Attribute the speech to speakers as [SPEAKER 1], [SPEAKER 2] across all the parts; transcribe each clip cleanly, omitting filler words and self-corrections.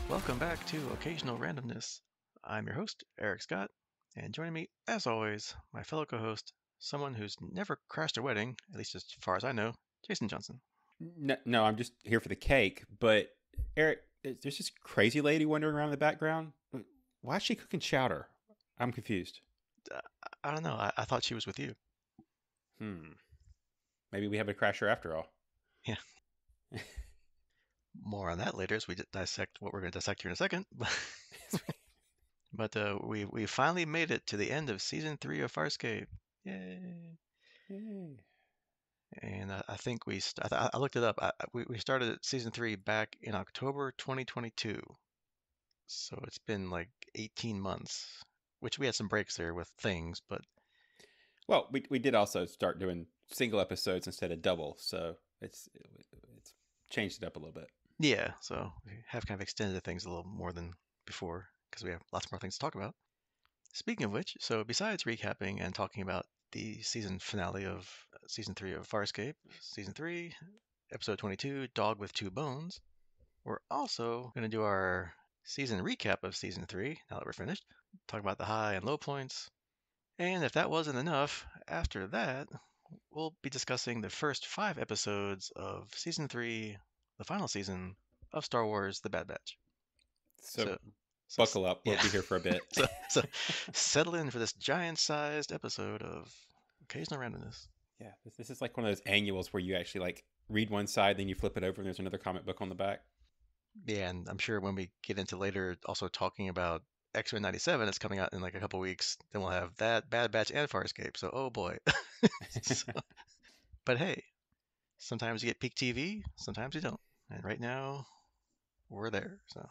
[SPEAKER 1] Welcome back to Occasional Randomness. I'm your host, Eric Scott, and joining me, as always, my fellow co-host, someone who's never crashed a wedding, at least as far as I know, Jason Johnson.
[SPEAKER 2] No, I'm just here for the cake. But Eric, there's this crazy lady wandering around in the background. Why is she cooking chowder? I'm confused.
[SPEAKER 1] Uh, I don't know. I thought she was with you.
[SPEAKER 2] Hmm. Maybe we have a crasher after all.
[SPEAKER 1] Yeah. More on that later as we dissect what we're going to dissect here in a second. But we finally made it to the end of season 3 of Farscape. Yay!
[SPEAKER 2] Yay.
[SPEAKER 1] And I think I looked it up. We started season 3 back in October 2022. So it's been like 18 months, which we had some breaks there with things, but
[SPEAKER 2] Well, we did also start doing single episodes instead of double, so it's changed it up a little bit.
[SPEAKER 1] yeah, so we have kind of extended things a little more than before because we have lots more things to talk about. Speaking of which, so besides recapping and talking about the season finale of season 3 of Farscape, season 3, episode 22, Dog with Two Bones, we're also going to do our season recap of season 3 now that we're finished, talk about the high and low points. And if that wasn't enough, after that, we'll be discussing the first 5 episodes of season 3, the final season of Star Wars: The Bad Batch.
[SPEAKER 2] So
[SPEAKER 1] So, so
[SPEAKER 2] buckle up. We'll
[SPEAKER 1] yeah,
[SPEAKER 2] be here for a bit.
[SPEAKER 1] so settle in for this giant-sized episode of Occasional Randomness.
[SPEAKER 2] Yeah, this is like one of those annuals where you actually like read one side, then you flip it over, and there's another comic book on the back.
[SPEAKER 1] Yeah, and I'm sure when we get into later, also talking about X-Men '97, it's coming out in like a couple weeks. Then we'll have that Bad Batch and Farscape. So, oh boy. So, but hey, sometimes you get peak TV, sometimes you don't. And right now, we're there. So,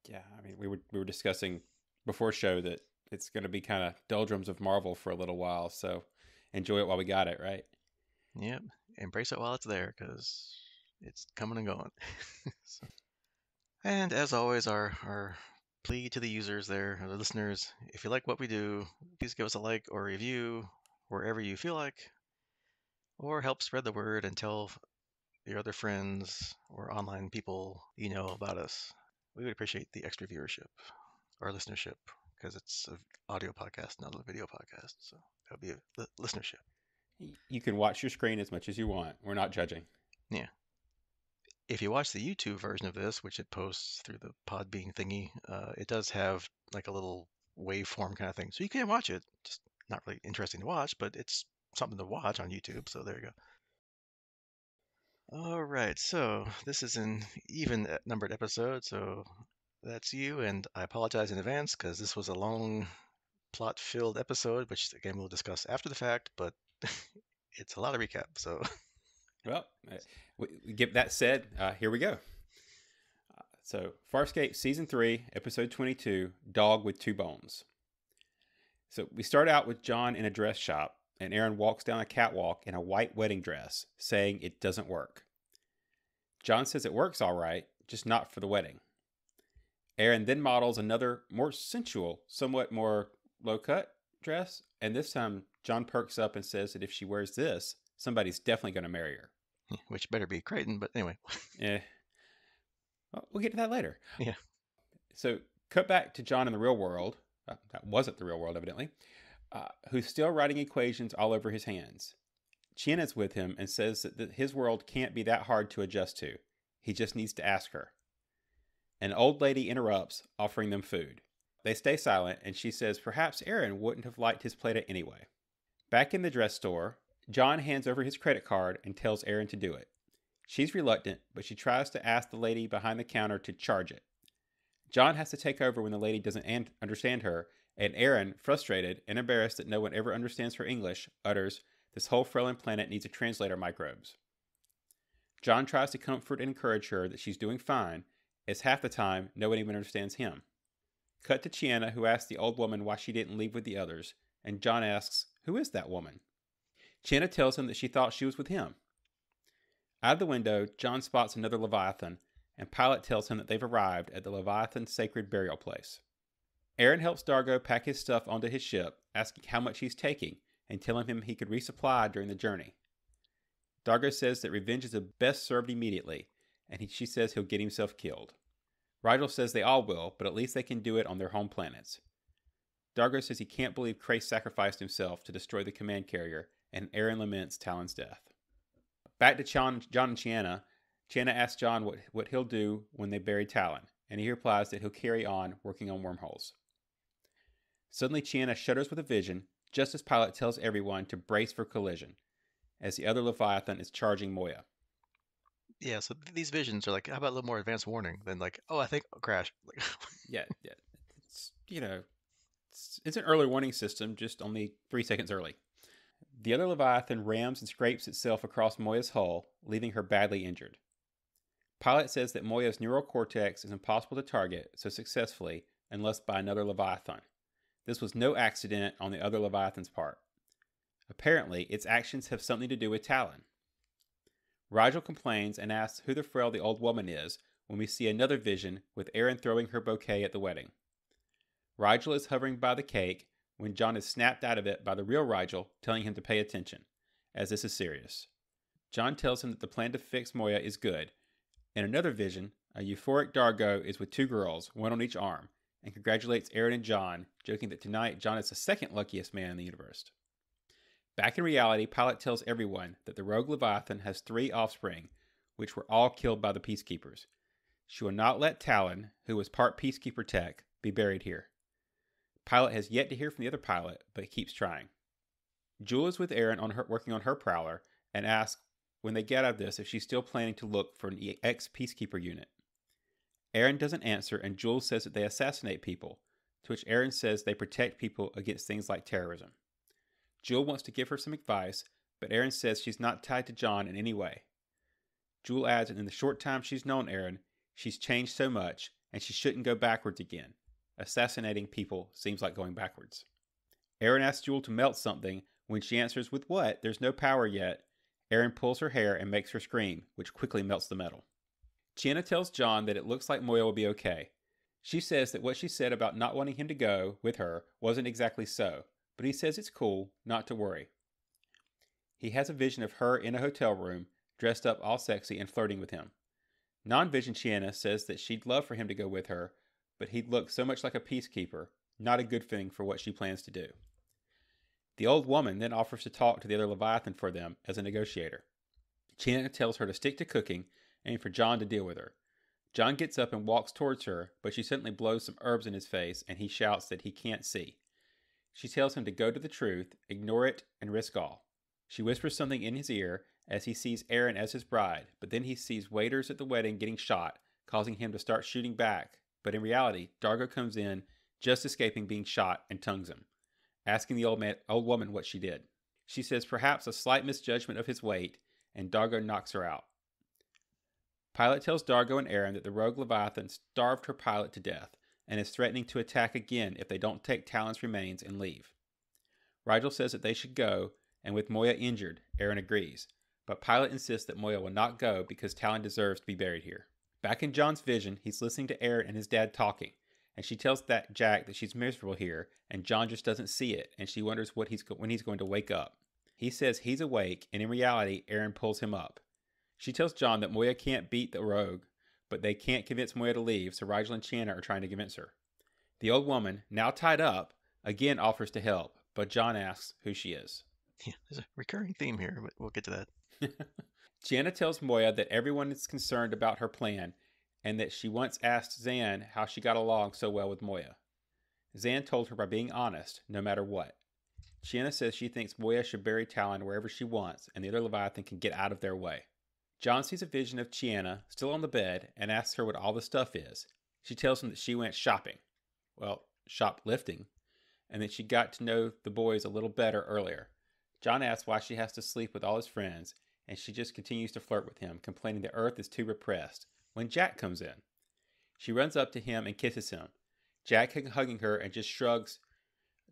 [SPEAKER 2] Yeah, I mean, we were discussing before show that it's going to be kind of doldrums of Marvel for a little while, so enjoy it while we got it, right?
[SPEAKER 1] yep, embrace it while it's there because it's coming and going. So, and as always, our plea to the users there, the listeners, if you like what we do, please give us a like or review wherever you feel like, or help spread the word and tell your other friends or online people you know about us. We would appreciate the extra viewership or listenership because it's an audio podcast, not a video podcast. So that would be a listenership.
[SPEAKER 2] You can watch your screen as much as you want. We're not judging.
[SPEAKER 1] Yeah. If you watch the YouTube version of this, which it posts through the Podbean thingy, it does have like a little waveform kind of thing. So you can watch it. Just not really interesting to watch, but it's something to watch on YouTube. So there you go. All right. So this is an even numbered episode. So that's you. And I apologize in advance because this was a long plot filled episode, which again we'll discuss after the fact, but it's a lot of recap. So
[SPEAKER 2] Well, we get that said, here we go. So, Farscape Season 3, Episode 22, Dog with Two Bones. So, we start out with John in a dress shop, and Aeryn walks down a catwalk in a white wedding dress, saying it doesn't work. John says it works all right, just not for the wedding. Aeryn then models another, more sensual, somewhat more low-cut dress, and this time John perks up and says that if she wears this, somebody's definitely going to marry her.
[SPEAKER 1] which better be Crichton, but anyway.
[SPEAKER 2] Eh, well, we'll get to that later.
[SPEAKER 1] Yeah.
[SPEAKER 2] So, cut back to John in the real world. That wasn't the real world, evidently. Who's still writing equations all over his hands. Chienna's with him and says that his world can't be that hard to adjust to. He just needs to ask her. An old lady interrupts, offering them food. They stay silent, and she says perhaps Aeryn wouldn't have liked his plate anyway. Back in the dress store, John hands over his credit card and tells Aeryn to do it. She's reluctant, but she tries to ask the lady behind the counter to charge it. John has to take over when the lady doesn't understand her, and Aeryn, frustrated and embarrassed that no one ever understands her English, utters, "This whole Freelin planet needs a translator microbes." John tries to comfort and encourage her that she's doing fine, as half the time no one even understands him. Cut to Chienna, who asks the old woman why she didn't leave with the others, and John asks, "Who is that woman?" Chienna tells him that she thought she was with him. Out of the window, John spots another Leviathan, and Pilot tells him that they've arrived at the Leviathan sacred burial place. Aeryn helps Dargo pack his stuff onto his ship, asking how much he's taking, and telling him he could resupply during the journey. Dargo says that revenge is best served immediately, and she says he'll get himself killed. Rigel says they all will, but at least they can do it on their home planets. Dargo says he can't believe Crais sacrificed himself to destroy the command carrier, and Aeryn laments Talyn's death. Back to John and Chiana. Chiana asks John what he'll do when they bury Talyn, and he replies that he'll carry on working on wormholes. Suddenly, Chiana shudders with a vision, just as Pilot tells everyone to brace for collision, as the other Leviathan is charging Moya.
[SPEAKER 1] Yeah, so these visions are like, how about a little more advanced warning than like, oh, I think I'll crash.
[SPEAKER 2] Yeah. It's, it's an early warning system, just only 3 seconds early. The other Leviathan rams and scrapes itself across Moya's hull, leaving her badly injured. Pilot says that Moya's neural cortex is impossible to target so successfully unless by another Leviathan. This was no accident on the other Leviathan's part. Apparently, its actions have something to do with Talyn. Rigel complains and asks who the frail the old woman is when we see another vision with Aeryn throwing her bouquet at the wedding. Rigel is hovering by the cake when John is snapped out of it by the real Rigel, telling him to pay attention, as this is serious. John tells him that the plan to fix Moya is good. In another vision, a euphoric Dargo is with 2 girls, one on each arm, and congratulates Aeryn and John, joking that tonight John is the second luckiest man in the universe. Back in reality, Pilot tells everyone that the rogue Leviathan has 3 offspring, which were all killed by the Peacekeepers. She will not let Talyn, who was part Peacekeeper tech, be buried here. Pilot has yet to hear from the other pilot, but keeps trying. Jewel is with Aeryn working on her prowler, and asks when they get out of this if she's still planning to look for an ex-Peacekeeper unit. Aeryn doesn't answer, and Jewel says that they assassinate people, to which Aeryn says they protect people against things like terrorism. Jewel wants to give her some advice, but Aeryn says she's not tied to John in any way. Jewel adds that in the short time she's known Aeryn, she's changed so much, and she shouldn't go backwards again. Assassinating people seems like going backwards. Aeryn asks Jewel to melt something. When she answers with what, there's no power yet, Aeryn pulls her hair and makes her scream, which quickly melts the metal. Chiana tells John that it looks like Moya will be okay. She says that what she said about not wanting him to go with her wasn't exactly so, but he says it's cool, not to worry. He has a vision of her in a hotel room, dressed up all sexy and flirting with him. Non-vision Chiana says that she'd love for him to go with her, but he'd look so much like a peacekeeper, not a good thing for what she plans to do. The old woman then offers to talk to the other Leviathan for them as a negotiator. Chiana tells her to stick to cooking and for John to deal with her. John gets up and walks towards her, but she suddenly blows some herbs in his face and he shouts that he can't see. She tells him to go to the truth, ignore it, and risk all. She whispers something in his ear as he sees Aeryn as his bride, but then he sees waiters at the wedding getting shot, causing him to start shooting back. But in reality, Dargo comes in, just escaping being shot, and tongues him, asking the old woman what she did. She says perhaps a slight misjudgment of his weight, and Dargo knocks her out. Pilot tells Dargo and Aeryn that the rogue Leviathan starved her pilot to death, and is threatening to attack again if they don't take Talyn's remains and leave. Rigel says that they should go, and with Moya injured, Aeryn agrees, but Pilot insists that Moya will not go because Talyn deserves to be buried here. Back in John's vision, he's listening to Aeryn and his dad talking, and she tells Jack that she's miserable here, and John just doesn't see it, and she wonders when he's going to wake up. He says he's awake, and in reality, Aeryn pulls him up. She tells John that Moya can't beat the rogue, but they can't convince Moya to leave, so Rigel and Chiana are trying to convince her. The old woman, now tied up, again offers to help, but John asks who she is.
[SPEAKER 1] Yeah, there's a recurring theme here, but we'll get to that.
[SPEAKER 2] Chiana tells Moya that everyone is concerned about her plan, and that she once asked Zan how she got along so well with Moya. Zan told her by being honest, no matter what. Chiana says she thinks Moya should bury Talyn wherever she wants, and the other Leviathan can get out of their way. John sees a vision of Chiana, still on the bed, and asks her what all the stuff is. She tells him that she went shopping. Well, shoplifting. And that she got to know the boys a little better earlier. John asks why she has to sleep with all his friends, and she just continues to flirt with him, complaining that Earth is too repressed, when Jack comes in. She runs up to him and kisses him. Jack hugging her and just shrugs,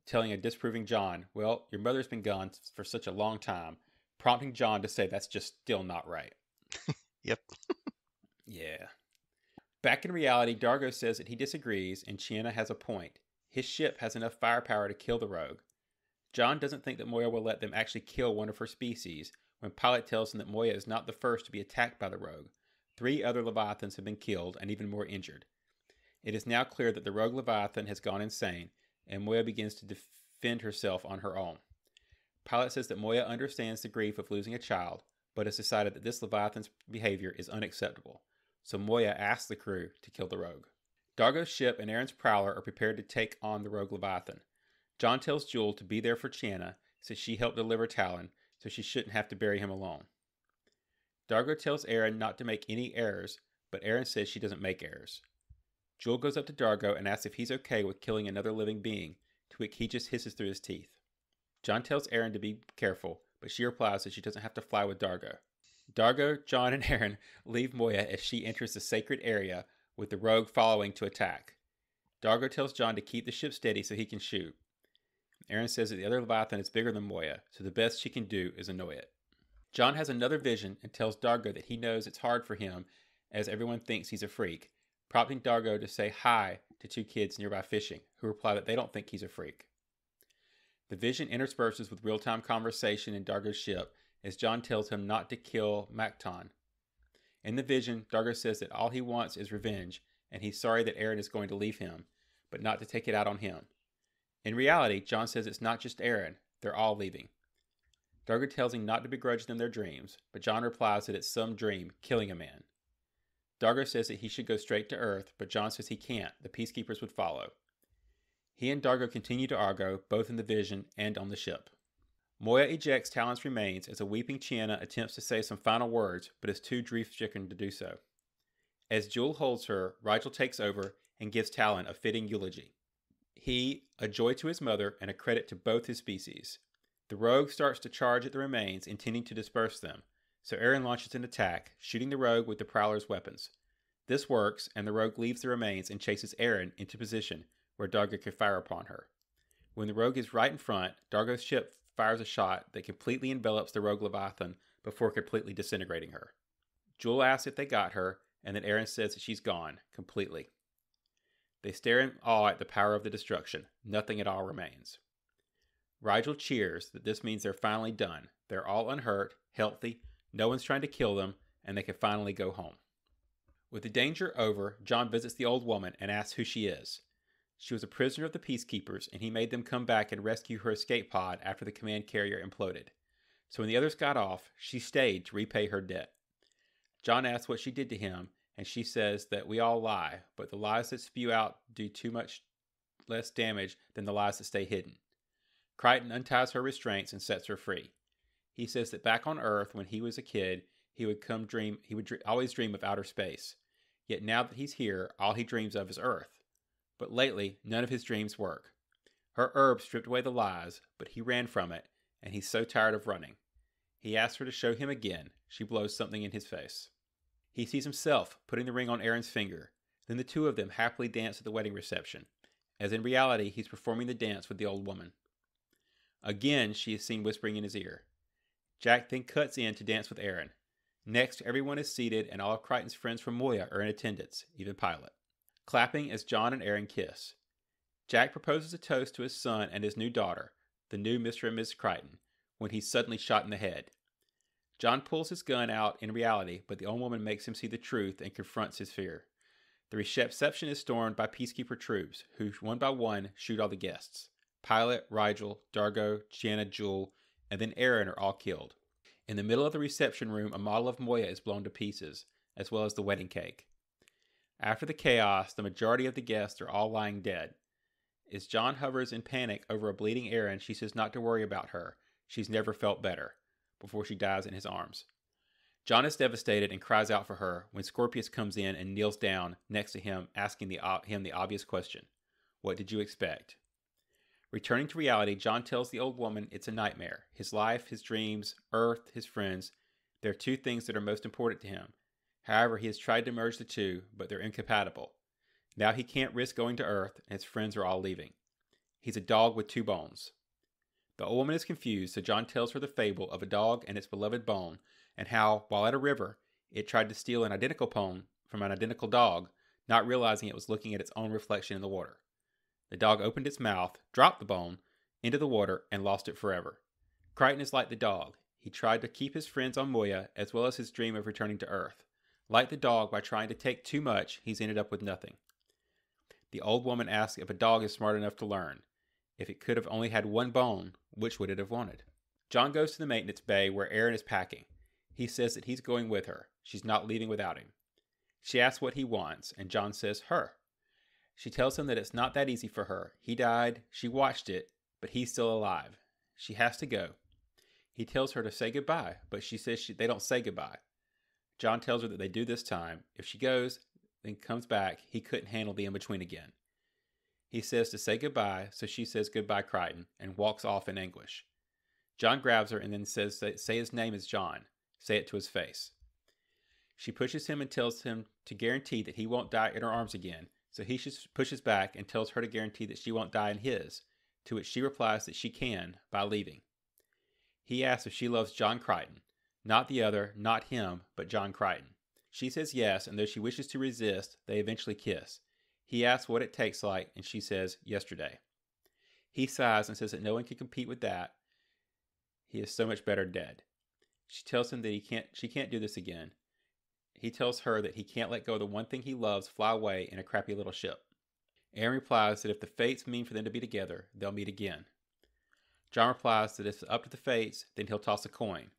[SPEAKER 2] telling a disapproving John, well, your mother's been gone for such a long time, prompting John to say that's just still not right.
[SPEAKER 1] Yep.
[SPEAKER 2] Yeah. Back in reality, Dargo says that he disagrees, and Chiana has a point. His ship has enough firepower to kill the rogue. John doesn't think that Moya will let them actually kill one of her species, when Pilot tells him that Moya is not the first to be attacked by the rogue. 3 other Leviathans have been killed and even more injured. It is now clear that the rogue Leviathan has gone insane, and Moya begins to defend herself on her own. Pilot says that Moya understands the grief of losing a child, but has decided that this Leviathan's behavior is unacceptable, so Moya asks the crew to kill the rogue. Dargo's ship and Aeryn's prowler are prepared to take on the rogue Leviathan. John tells Jewel to be there for Chiana, since she helped deliver Talyn, so she shouldn't have to bury him alone. Dargo tells Aeryn not to make any errors, but Aeryn says she doesn't make errors. Jewel goes up to Dargo and asks if he's okay with killing another living being, to which he just hisses through his teeth. John tells Aeryn to be careful, but she replies that she doesn't have to fly with Dargo. Dargo, John, and Aeryn leave Moya as she enters the sacred area, with the rogue following to attack. Dargo tells John to keep the ship steady so he can shoot. Aeryn says that the other Leviathan is bigger than Moya, so the best she can do is annoy it. John has another vision and tells Dargo that he knows it's hard for him, as everyone thinks he's a freak, prompting Dargo to say hi to two kids nearby fishing, who reply that they don't think he's a freak. The vision intersperses with real-time conversation in Dargo's ship, as John tells him not to kill Macton. In the vision, Dargo says that all he wants is revenge, and he's sorry that Aeryn is going to leave him, but not to take it out on him. In reality, John says it's not just Aeryn, they're all leaving. Dargo tells him not to begrudge them their dreams, but John replies that it's some dream, killing a man. Dargo says that he should go straight to Earth, but John says he can't, the peacekeepers would follow. He and Dargo continue to argue, both in the vision and on the ship. Moya ejects Talyn's remains as a weeping Chiana attempts to say some final words, but is too grief-stricken to do so. As Jewel holds her, Rigel takes over and gives Talyn a fitting eulogy. He, a joy to his mother and a credit to both his species. The rogue starts to charge at the remains, intending to disperse them, so Aeryn launches an attack, shooting the rogue with the prowler's weapons. This works, and the rogue leaves the remains and chases Aeryn into position where Dargo can fire upon her. When the rogue is right in front, Dargo's ship fires a shot that completely envelops the rogue Leviathan before completely disintegrating her. Jewel asks if they got her, and then Aeryn says that she's gone, completely. They stare in awe at the power of the destruction. Nothing at all remains. Rigel cheers that this means they're finally done. They're all unhurt, healthy, no one's trying to kill them, and they can finally go home. With the danger over, John visits the old woman and asks who she is. She was a prisoner of the peacekeepers, and he made them come back and rescue her escape pod after the command carrier imploded. So when the others got off, she stayed to repay her debt. John asks what she did to him, and she says that we all lie, but the lies that spew out do too much less damage than the lies that stay hidden. Crichton unties her restraints and sets her free. He says that back on Earth, when he was a kid, he would always dream of outer space. Yet now that he's here, all he dreams of is Earth. But lately, none of his dreams work. Her herb stripped away the lies, but he ran from it, and he's so tired of running. He asks her to show him again. She blows something in his face. He sees himself putting the ring on Aeryn's finger. Then the two of them happily dance at the wedding reception, as in reality he's performing the dance with the old woman. Again, she is seen whispering in his ear. Jack then cuts in to dance with Aeryn. Next, everyone is seated, and all of Crichton's friends from Moya are in attendance, even Pilot, clapping as John and Aeryn kiss. Jack proposes a toast to his son and his new daughter, the new Mr. and Mrs. Crichton, when he's suddenly shot in the head. John pulls his gun out in reality, but the old woman makes him see the truth and confronts his fear. The reception is stormed by peacekeeper troops, who one by one shoot all the guests. Pilot, Rigel, Dargo, Chiana, Jewel, and then Aeryn are all killed. In the middle of the reception room, a model of Moya is blown to pieces, as well as the wedding cake. After the chaos, the majority of the guests are all lying dead. As John hovers in panic over a bleeding Aeryn, she says not to worry about her. She's never felt better, before she dies in his arms. John is devastated and cries out for her when Scorpius comes in and kneels down next to him, asking him the obvious question. What did you expect? Returning to reality, John tells the old woman it's a nightmare. His life, his dreams, Earth, his friends, they're two things that are most important to him. However, he has tried to merge the two, but they're incompatible. Now he can't risk going to Earth, and his friends are all leaving. He's a dog with two bones. The old woman is confused, so John tells her the fable of a dog and its beloved bone, and how, while at a river, it tried to steal an identical bone from an identical dog, not realizing it was looking at its own reflection in the water. The dog opened its mouth, dropped the bone into the water, and lost it forever. Crichton is like the dog. He tried to keep his friends on Moya, as well as his dream of returning to Earth. Like the dog, by trying to take too much, he's ended up with nothing. The old woman asks if a dog is smart enough to learn. If it could have only had one bone, which would it have wanted? John goes to the maintenance bay where Aeryn is packing. He says that he's going with her. She's not leaving without him. She asks what he wants, and John says her. She tells him that it's not that easy for her. He died, she watched it, but he's still alive. She has to go. He tells her to say goodbye, but she says they don't say goodbye. John tells her that they do this time. If she goes, then comes back, he couldn't handle the in-between again. He says to say goodbye, so she says goodbye, Crichton, and walks off in anguish. John grabs her and then says, say his name is John. Say it to his face. She pushes him and tells him to guarantee that he won't die in her arms again, so he pushes back and tells her to guarantee that she won't die in his, to which she replies that she can by leaving. He asks if she loves John Crichton, not the other, not him, but John Crichton. She says yes, and though she wishes to resist, they eventually kiss. He asks what it takes like, and she says, yesterday. He sighs and says that no one can compete with that. He is so much better dead. She tells him that she can't do this again. He tells her that he can't let go of the one thing he loves fly away in a crappy little ship. Aeryn replies that if the fates mean for them to be together, they'll meet again. John replies that if it's up to the fates, then he'll toss a coin.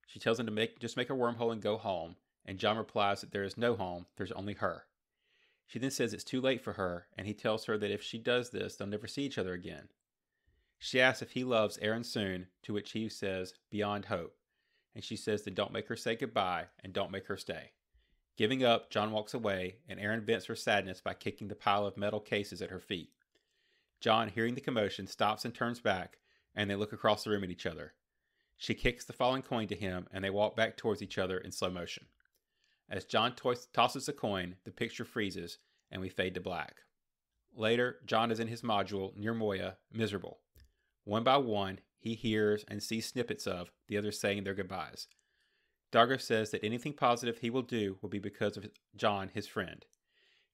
[SPEAKER 2] She tells him to just make a wormhole and go home, and John replies that there is no home, there's only her. She then says it's too late for her, and he tells her that if she does this, they'll never see each other again. She asks if he loves Aeryn soon, to which he says, beyond hope. And she says that don't make her say goodbye, and don't make her stay. Giving up, John walks away, and Aeryn vents her sadness by kicking the pile of metal cases at her feet. John, hearing the commotion, stops and turns back, and they look across the room at each other. She kicks the falling coin to him, and they walk back towards each other in slow motion. As John tosses the coin, the picture freezes, and we fade to black. Later, John is in his module near Moya, miserable. One by one, he hears and sees snippets of the others saying their goodbyes. Dargo says that anything positive he will do will be because of John, his friend.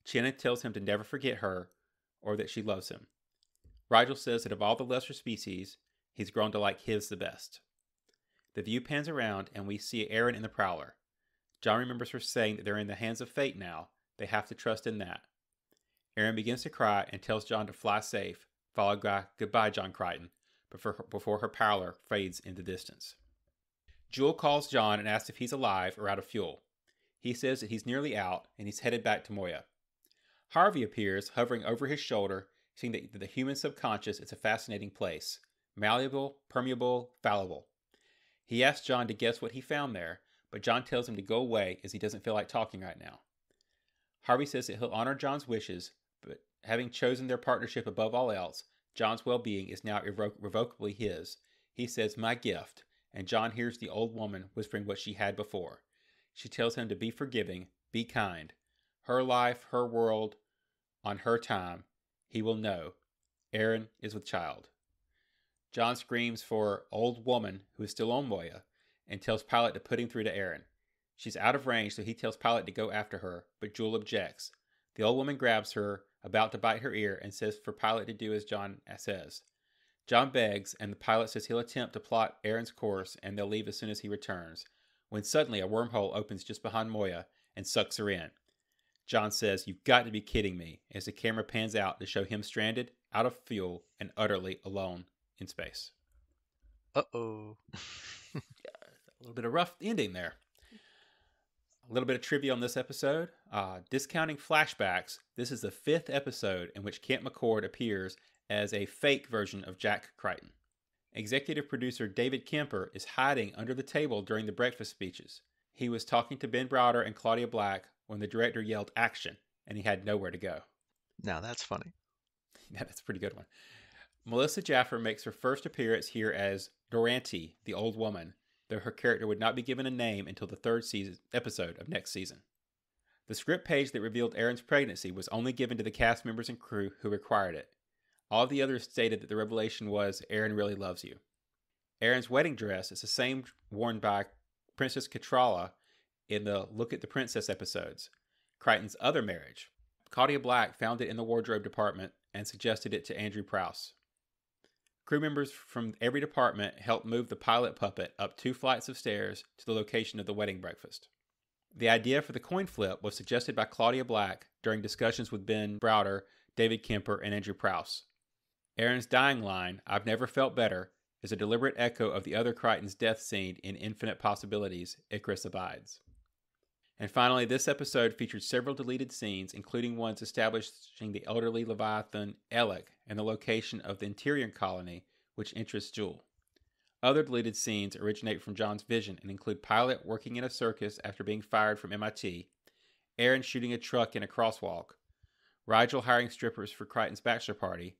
[SPEAKER 2] Chiena tells him to never forget her, or that she loves him. Rigel says that of all the lesser species, he's grown to like his the best. The view pans around, and we see Aeryn in the Prowler. John remembers her saying that they're in the hands of fate now. They have to trust in that. Aeryn begins to cry and tells John to fly safe, followed by goodbye, John Crichton, before her Prowler fades into distance. Jewel calls John and asks if he's alive or out of fuel. He says that he's nearly out, and he's headed back to Moya. Harvey appears, hovering over his shoulder, saying that the human subconscious is a fascinating place. Malleable, permeable, fallible. He asks John to guess what he found there, but John tells him to go away as he doesn't feel like talking right now. Harvey says that he'll honor John's wishes, but having chosen their partnership above all else, John's well-being is now irrevocably his. He says, my gift, and John hears the old woman whispering what she had before. She tells him to be forgiving, be kind. Her life, her world, on her time, he will know. Aeryn is with child. John screams for old woman, who is still on Moya, and tells Pilot to put him through to Aeryn. She's out of range, so he tells Pilot to go after her, but Jewel objects. The old woman grabs her, about to bite her ear, and says for Pilot to do as John says. John begs, and the Pilot says he'll attempt to plot Aeryn's course, and they'll leave as soon as he returns, when suddenly a wormhole opens just behind Moya and sucks her in. John says, you've got to be kidding me, as the camera pans out to show him stranded, out of fuel, and utterly alone in space.
[SPEAKER 1] Uh-oh.
[SPEAKER 2] A little bit of rough ending there. A little bit of trivia on this episode. Discounting flashbacks, this is the 5th episode in which Kent McCord appears as a fake version of Jack Crichton. Executive producer David Kemper is hiding under the table during the breakfast speeches. He was talking to Ben Browder and Claudia Black when the director yelled action, and he had nowhere to go.
[SPEAKER 1] Now that's funny.
[SPEAKER 2] Yeah, that's a pretty good one. Melissa Jaffer makes her first appearance here as Durante, the old woman, though her character would not be given a name until the 3rd episode of next season. The script page that revealed Aeryn's pregnancy was only given to the cast members and crew who required it. All the others stated that the revelation was, Aeryn really loves you. Aeryn's wedding dress is the same worn by Princess Catrala in the Look at the Princess episodes, Crichton's other marriage. Claudia Black found it in the wardrobe department and suggested it to Andrew Prowse. Crew members from every department helped move the pilot puppet up 2 flights of stairs to the location of the wedding breakfast. The idea for the coin flip was suggested by Claudia Black during discussions with Ben Browder, David Kemper, and Andrew Prouse. Aeryn's dying line, "I've never felt better," is a deliberate echo of the other Crichton's death scene in Infinite Possibilities, Icarus Abides. And finally, this episode featured several deleted scenes, including ones establishing the elderly Leviathan Alec and the location of the Interior colony, which interests Jewel. Other deleted scenes originate from John's vision and include Pilot working in a circus after being fired from MIT, Aeryn shooting a truck in a crosswalk, Rigel hiring strippers for Crichton's bachelor party,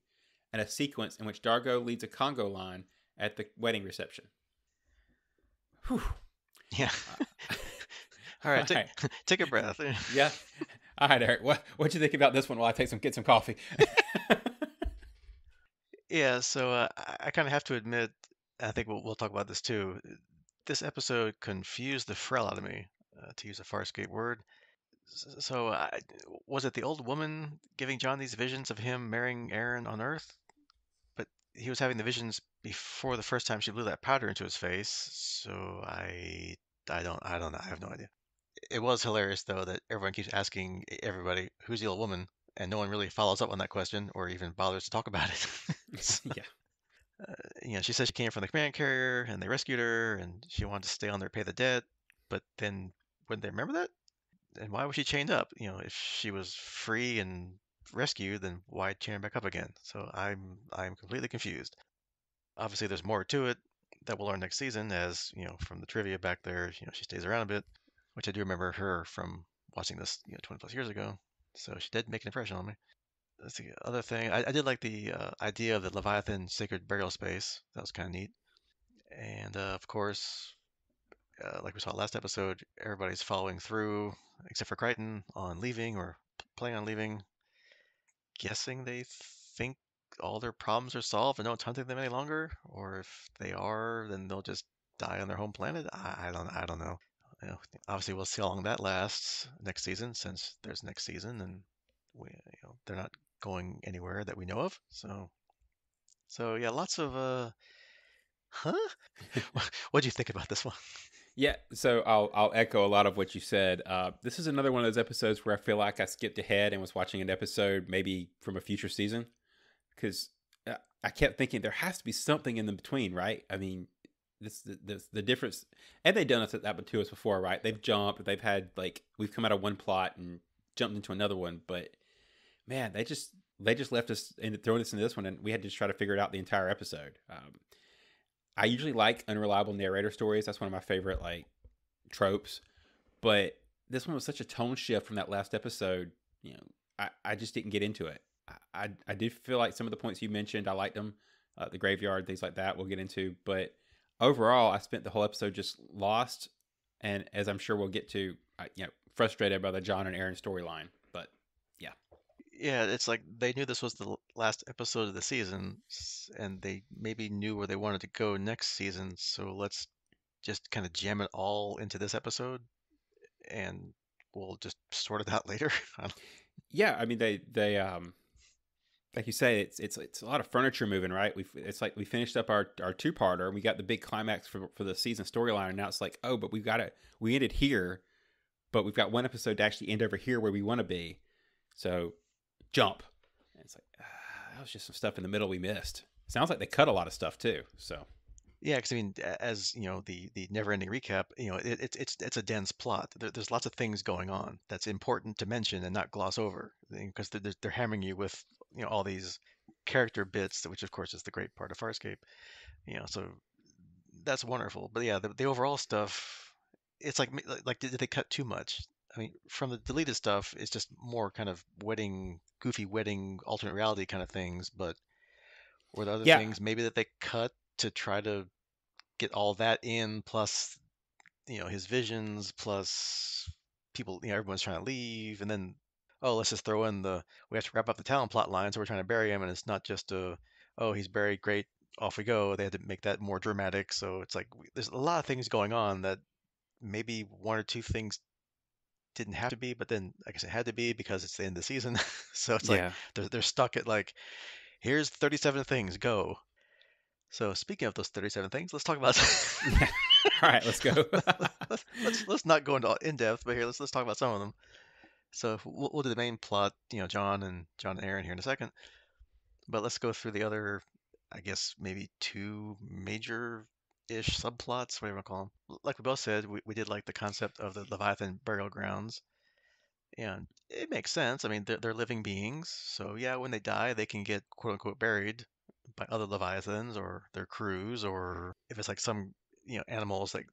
[SPEAKER 2] and a sequence in which Dargo leads a Congo line at the wedding reception. Whew.
[SPEAKER 1] Yeah. All right, take a breath.
[SPEAKER 2] Yeah. All right, Eric. What'd you think about this one while I get some coffee?
[SPEAKER 1] Yeah, so I kind of have to admit, I think we'll talk about this too. This episode confused the frell out of me, to use a Farscape word. So, was it the old woman giving John these visions of him marrying Aeryn on Earth? But he was having the visions before the first time she blew that powder into his face. So I don't know. I have no idea. It was hilarious though that everyone keeps asking everybody who's the old woman, and no one really follows up on that question or even bothers to talk about it. So,
[SPEAKER 2] Yeah.
[SPEAKER 1] she said she came from the command carrier and they rescued her, and she wanted to stay on there, pay the debt. But then, wouldn't they remember that? And why was she chained up? If she was free and rescued, then why chain her back up again? So I'm completely confused. Obviously, there's more to it that we'll learn next season, as from the trivia back there. She stays around a bit, which I do remember her from watching this 20 plus years ago. So she did make an impression on me. Let's see, other thing, I did like the idea of the Leviathan sacred burial space. That was kind of neat. And of course, like we saw last episode, everybody's following through, except for Crichton, on leaving or planning on leaving. Guessing they think all their problems are solved and no one's hunting them any longer, or if they are, then they'll just die on their home planet. I don't know. Obviously, we'll see how long that lasts next season, since there's next season, and they're not going anywhere that we know of. So yeah, lots of huh? What do you think about this one?
[SPEAKER 2] Yeah, so I'll echo a lot of what you said. This is another one of those episodes where I feel like I skipped ahead and was watching an episode maybe from a future season, because I kept thinking there has to be something in the between, right? I mean, this the difference, and they've done that to us before, right? They've jumped, they've had we've come out of one plot and jumped into another one, but man, they just left us and throwing us into this one, and we had to just try to figure it out the entire episode. I usually like unreliable narrator stories. That's one of my favorite tropes. But this one was such a tone shift from that last episode. I just didn't get into it. I did feel like some of the points you mentioned, I liked them. The graveyard, things like that, we'll get into. But overall, I spent the whole episode just lost, and as I'm sure we'll get to, frustrated by the John and Aeryn storyline. But yeah.
[SPEAKER 1] Yeah, it's like they knew this was the last episode of the season, and they maybe knew where they wanted to go next season. So let's just kind of jam it all into this episode, and we'll just sort it out later.
[SPEAKER 2] Yeah, I mean they like you say, it's a lot of furniture moving, right? It's like we finished up our two-parter, and we got the big climax for the season storyline, and now it's like, oh, but we ended here, but we've got one episode to actually end over here where we want to be. So jump. And it's like, that was just some stuff in the middle we missed. Sounds like they cut a lot of stuff too. So
[SPEAKER 1] Yeah, because I mean, as the never-ending recap, it's a dense plot. There's lots of things going on that's important to mention and not gloss over, because they're hammering you with all these character bits, which of course is the great part of Farscape. So that's wonderful. But yeah, the overall stuff, it's like did they cut too much? I mean, from the deleted stuff, it's just more kind of goofy wedding, alternate reality kind of things. But were there other
[SPEAKER 2] yeah,
[SPEAKER 1] things maybe that they cut to try to get all that in, plus his visions, plus people, everyone's trying to leave, and then let's just throw in we have to wrap up the Talon plot line, so we're trying to bury him, and it's not just he's buried, great, off we go. They had to make that more dramatic, so it's like there's a lot of things going on that maybe one or two things didn't have to be, but then I guess it had to be because it's the end of the season. So it's like
[SPEAKER 2] yeah.
[SPEAKER 1] they're stuck at here's 37 things, go. So speaking of those 37 things, let's talk about.
[SPEAKER 2] All right, let's go.
[SPEAKER 1] let's not go into in depth, but here let's talk about some of them. So we'll do the main plot, John and Aeryn here in a second. But let's go through the other, I guess, maybe two major-ish subplots, whatever you want to call them. Like we both said, we did like the concept of the Leviathan burial grounds. And it makes sense. I mean, they're living beings. So yeah, when they die, they can get quote unquote buried by other Leviathans or their crews, or if it's like some, animals like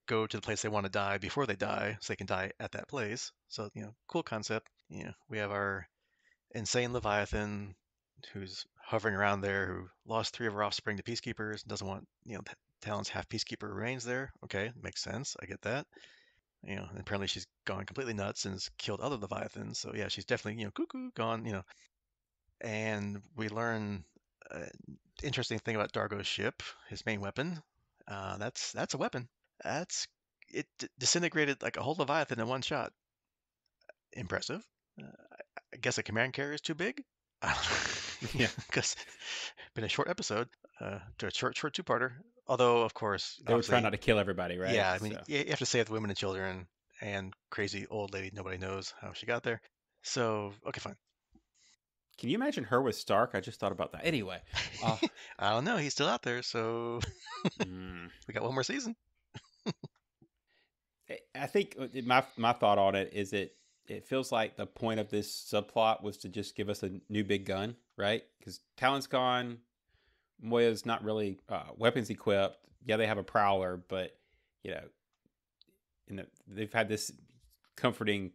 [SPEAKER 1] go to the place they want to die before they die, so they can die at that place. So, cool concept. We have our insane Leviathan who's hovering around there, who lost three of her offspring to peacekeepers, and doesn't want, Talon's half peacekeeper remains there. Okay, makes sense. I get that. And apparently she's gone completely nuts and has killed other Leviathans. So yeah, she's definitely, cuckoo, gone. And we learn an interesting thing about Dargo's ship, his main weapon. That's a weapon. That's it disintegrated like a whole Leviathan in one shot. Impressive. Uh, I guess a command carrier is too big.
[SPEAKER 2] Yeah,
[SPEAKER 1] Because been a short episode, a short two-parter. Although, of course,
[SPEAKER 2] they were trying
[SPEAKER 1] obviously,
[SPEAKER 2] not to kill everybody, right?
[SPEAKER 1] yeah. I mean,
[SPEAKER 2] So,
[SPEAKER 1] you have to save the women and children and crazy old lady. Nobody knows how she got there. So, okay, fine.
[SPEAKER 2] can you imagine her with Stark? I just thought about that. Anyway, uh,
[SPEAKER 1] I don't know. He's still out there, so
[SPEAKER 2] mm,
[SPEAKER 1] we got one more season.
[SPEAKER 2] I think my thought on it is it feels like the point of this subplot was to just give us a new big gun, right? Because Talon's gone, Moya's not really weapons equipped. Yeah, they have a prowler, but you know, they've had this comforting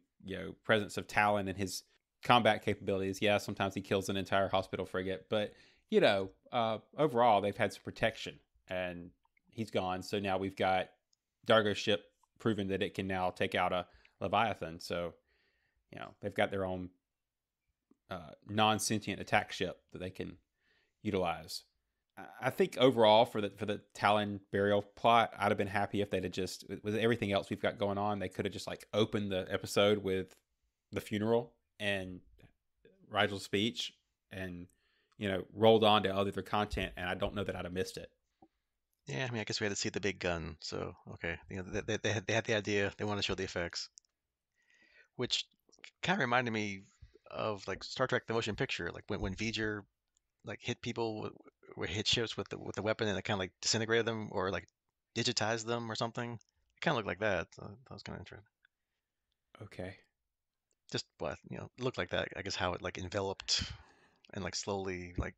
[SPEAKER 2] presence of Talyn and his combat capabilities. Yeah, sometimes he kills an entire hospital frigate, but overall they've had some protection, and he's gone. So now we've got Dargo's ship proven that it can now take out a Leviathan. So they've got their own non-sentient attack ship that they can utilize. I think overall for the Talyn burial plot, I'd have been happy if they'd have just, with everything else we've got going on, they could have just like opened the episode with the funeral and Rigel's speech, and rolled on to other content. And I don't know that I'd have missed it.
[SPEAKER 1] Yeah, I mean, I guess we had to see the big gun. So okay, they had the idea. They want to show the effects, which kind of reminded me of like Star Trek: The Motion Picture, like when V'ger like hit people hit ships with the weapon and it kind of like disintegrated them or like digitized them or something. It kind of looked like that. So that was kind of interesting.
[SPEAKER 2] Okay.
[SPEAKER 1] Just what it looked like that. I guess how it like enveloped and like slowly like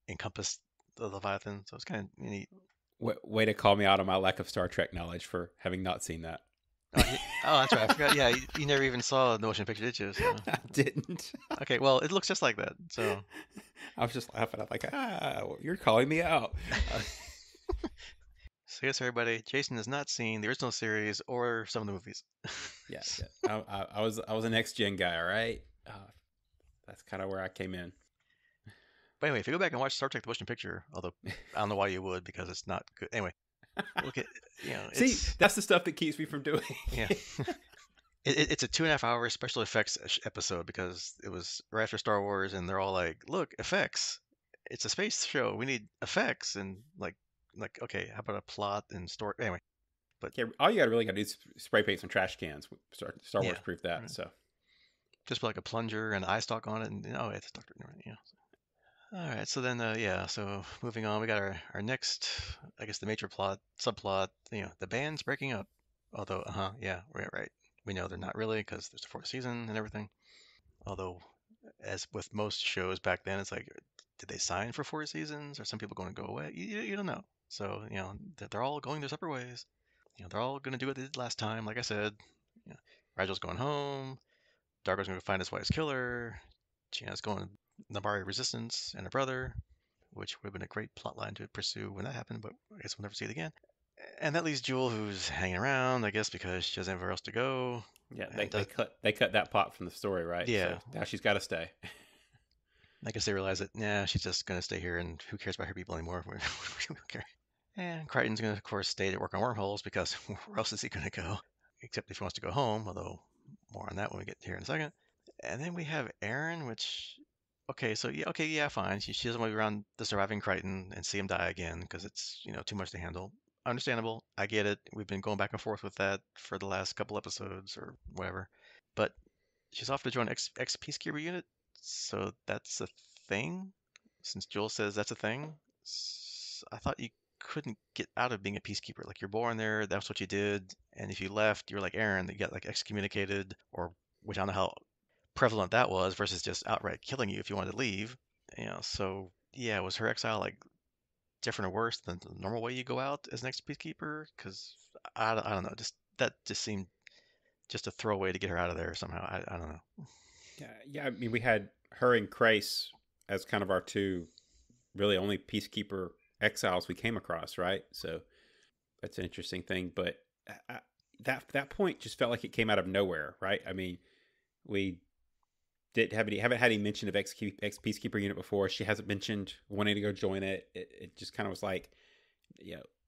[SPEAKER 1] encompassed the Leviathan. So it's kind of neat.
[SPEAKER 2] Way to call me out on my lack of Star Trek knowledge for having not seen that.
[SPEAKER 1] Oh, that's right. I forgot. Yeah, you never even saw the motion picture, did you? So.
[SPEAKER 2] I didn't.
[SPEAKER 1] Okay, well, it looks just like that. So
[SPEAKER 2] I was just laughing. I'm like, you're calling me out.
[SPEAKER 1] So yes, everybody, Jason has not seen the original series or some of the movies.
[SPEAKER 2] Yeah. I was a next gen guy. All right. That's kind of where I came in.
[SPEAKER 1] But anyway, if you go back and watch Star Trek: The Motion Picture, although I don't know why you would because it's not good. Anyway, look at
[SPEAKER 2] See, that's the stuff that keeps me from doing.
[SPEAKER 1] Yeah, it's a 2.5 hour special effects episode because it was right after Star Wars, and they're all like, "Look, effects! It's a space show. We need effects." And like okay, how about a plot and story? Anyway, but
[SPEAKER 2] Yeah, all you got to do is spray paint some trash cans. Star Wars
[SPEAKER 1] yeah,
[SPEAKER 2] proved that.
[SPEAKER 1] right.
[SPEAKER 2] So
[SPEAKER 1] Just put like a plunger and an eye stalk on it, and it's Doctor. Yeah. All right, so then, so moving on, we got our next, I guess the major subplot, the band's breaking up. Although, yeah, right. We know they're not really because there's a fourth season and everything. Although, as with most shows back then, it's like, did they sign for 4 seasons? Are some people going to go away? You don't know. So, they're all going their separate ways. They're all going to do what they did last time. Like I said, Rigel's going home. Dargo's going to find his wife's killer. Gianna's going to Nabari Resistance and her brother, which would have been a great plot line to pursue when that happened, but I guess we'll never see it again. And that leaves Jewel, who's hanging around, I guess, because she doesn't have anywhere else to go.
[SPEAKER 2] yeah, they cut that plot from the story, right?
[SPEAKER 1] Yeah.
[SPEAKER 2] So now she's got to stay.
[SPEAKER 1] I guess they realize that, nah, she's just going to stay here, and who cares about her people anymore? We don't care. And Crichton's going to, of course, stay to work on wormholes because where else is he going to go? Except if he wants to go home, although more on that when we get here in a second. And then we have Aeryn, which okay, so yeah, fine. She doesn't want to be around the surviving Crichton and see him die again because it's too much to handle. Understandable. I get it. We've been going back and forth with that for the last couple episodes or whatever. But she's off to join ex Peacekeeper unit. So that's a thing. Since Joel says that's a thing, I thought you couldn't get out of being a peacekeeper. Like you're born there, that's what you did, and if you left, you're like Aeryn, you got like excommunicated, or which I don't know how prevalent that was versus just outright killing you if you wanted to leave. So yeah, was her exile like different or worse than the normal way you go out as an ex-peacekeeper? Because I don't know, just that just seemed just a throwaway to get her out of there somehow. I don't know.
[SPEAKER 2] Yeah. I mean, we had her and Krace as kind of our two really only peacekeeper exiles we came across, right? So that's an interesting thing. But that point just felt like it came out of nowhere, right? I mean, we haven't had any mention of ex peacekeeper unit before. She hasn't mentioned wanting to go join it. It just kind of was like,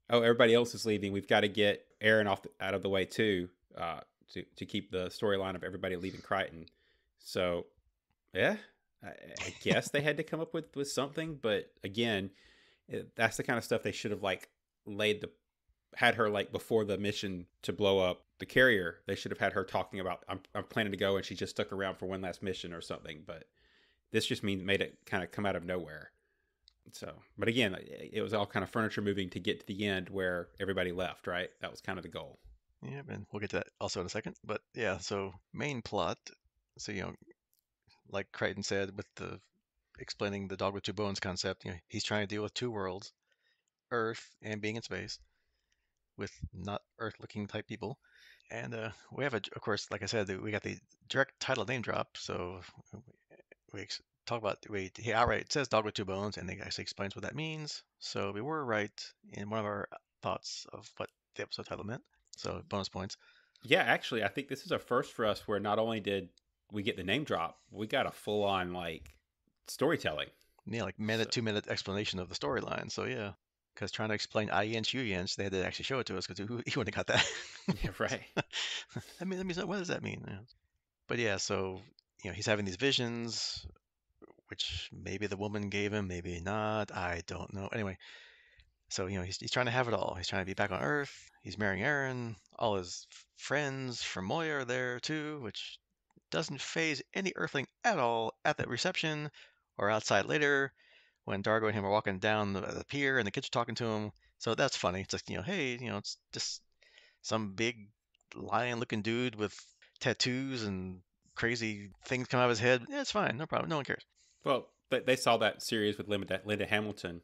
[SPEAKER 2] oh, everybody else is leaving. We've got to get Aeryn out of the way too, to keep the storyline of everybody leaving Crichton. So, yeah, I guess they had to come up with something. But again, that's the kind of stuff they should have like had her like before the mission to blow up the carrier. They should have had her talking about I'm planning to go, and she just stuck around for one last mission or something. But this just made it kind of come out of nowhere. So, but again, it was all kind of furniture moving to get to the end where everybody left, right? That was kind of the goal.
[SPEAKER 1] Yeah, and we'll get to that also in a second. But yeah, so main plot. So like Crichton said, with the explaining the dog with two bones concept, he's trying to deal with two worlds, Earth and being in space, with not Earth-looking type people. And we have, of course, like I said, we got the direct title name drop. So we talk about, he outright says dog with two bones, and he actually explains what that means. So we were right in one of our thoughts of what the episode title meant. So bonus points.
[SPEAKER 2] Yeah, actually, I think this is a first for us where not only did we get the name drop, we got a full on like storytelling.
[SPEAKER 1] Yeah, like minute, 2 minute explanation of the storyline. So yeah, because trying to explain IENCH, UENCH, they had to actually show it to us because he wouldn't have got that.
[SPEAKER 2] Yeah, right.
[SPEAKER 1] I mean, what does that mean? Yeah. But yeah, so he's having these visions, which maybe the woman gave him, maybe not. I don't know. Anyway, so he's trying to have it all. He's trying to be back on Earth. He's marrying Aeryn. All his friends from Moya are there too, which doesn't phase any Earthling at all at that reception or outside later when Dargo and him are walking down the pier and the kids are talking to him. So that's funny. It's like, hey, it's just some big lion-looking dude with tattoos and crazy things come out of his head. Yeah, it's fine. No problem. No one cares.
[SPEAKER 2] Well, they saw that series with Linda Hamilton,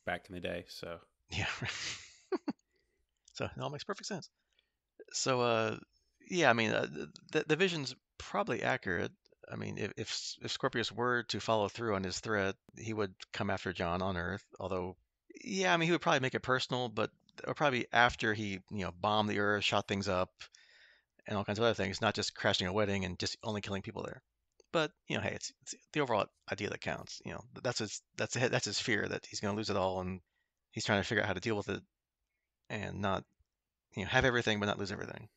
[SPEAKER 2] back in the day. So
[SPEAKER 1] yeah, so it all makes perfect sense. So yeah, I mean, the vision's probably accurate. I mean, if Scorpius were to follow through on his threat, he would come after John on Earth. Although, yeah, I mean, he would probably make it personal, but it would probably be after he, bombed the Earth, shot things up, and all kinds of other things, not just crashing a wedding and just only killing people there. But hey, it's the overall idea that counts. That's his fear that he's going to lose it all, and he's trying to figure out how to deal with it and not, have everything but not lose everything.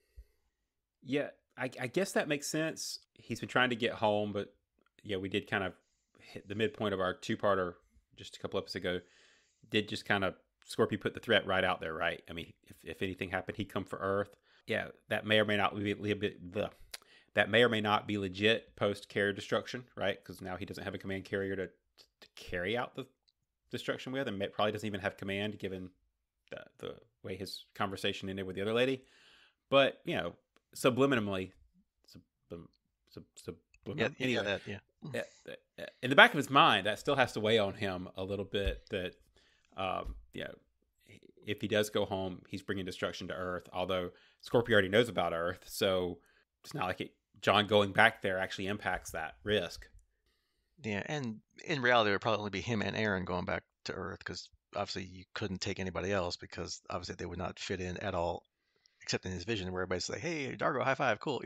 [SPEAKER 2] Yeah, I guess that makes sense. He's been trying to get home, but yeah, we did kind of hit the midpoint of our two-parter just a couple episodes ago. Did just kind of Scorpio put the threat right out there, right? I mean, if anything happened, he'd come for Earth. Yeah, that may or may not be that may or may not be legit post carrier destruction, right? Because now he doesn't have a command carrier to carry out the destruction with, and probably doesn't even have command given the way his conversation ended with the other lady. But subliminally, anyway, in the back of his mind, that still has to weigh on him a little bit. That if he does go home, he's bringing destruction to Earth. Although Scorpio already knows about Earth, so it's not like John going back there actually impacts that risk.
[SPEAKER 1] Yeah, and in reality, it would probably only be him and Aeryn going back to Earth because obviously you couldn't take anybody else because obviously they would not fit in at all, except in his vision where everybody's like, "Hey, Dargo, high five, cool."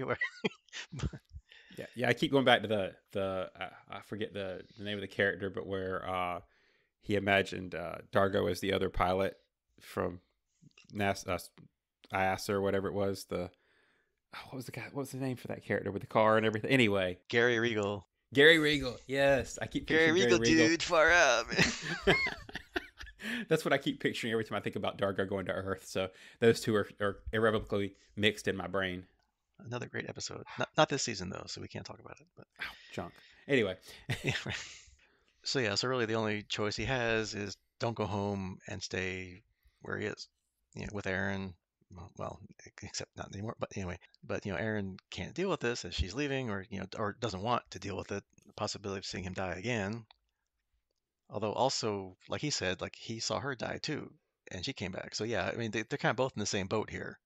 [SPEAKER 2] Yeah. I keep going back to the I forget the name of the character, but where he imagined Dargo as the other pilot from NASA, IASA or whatever it was. What was the name for that character with the car and everything? Anyway,
[SPEAKER 1] Gary Regal.
[SPEAKER 2] Yes, I keep
[SPEAKER 1] Gary Regal, dude, far out.
[SPEAKER 2] That's what I keep picturing every time I think about Dargo going to Earth. So those two are irrevocably mixed in my brain.
[SPEAKER 1] Another great episode. Not this season though, so we can't talk about it. But
[SPEAKER 2] Ow, junk. Anyway,
[SPEAKER 1] yeah, right. So yeah, so really the only choice he has is don't go home and stay where he is, with Aeryn. Well, except not anymore. But anyway, Aeryn can't deal with this as she's leaving, or or doesn't want to deal with it. The possibility of seeing him die again. Although also, like he said, like he saw her die too, and she came back. So yeah, I mean they're kind of both in the same boat here.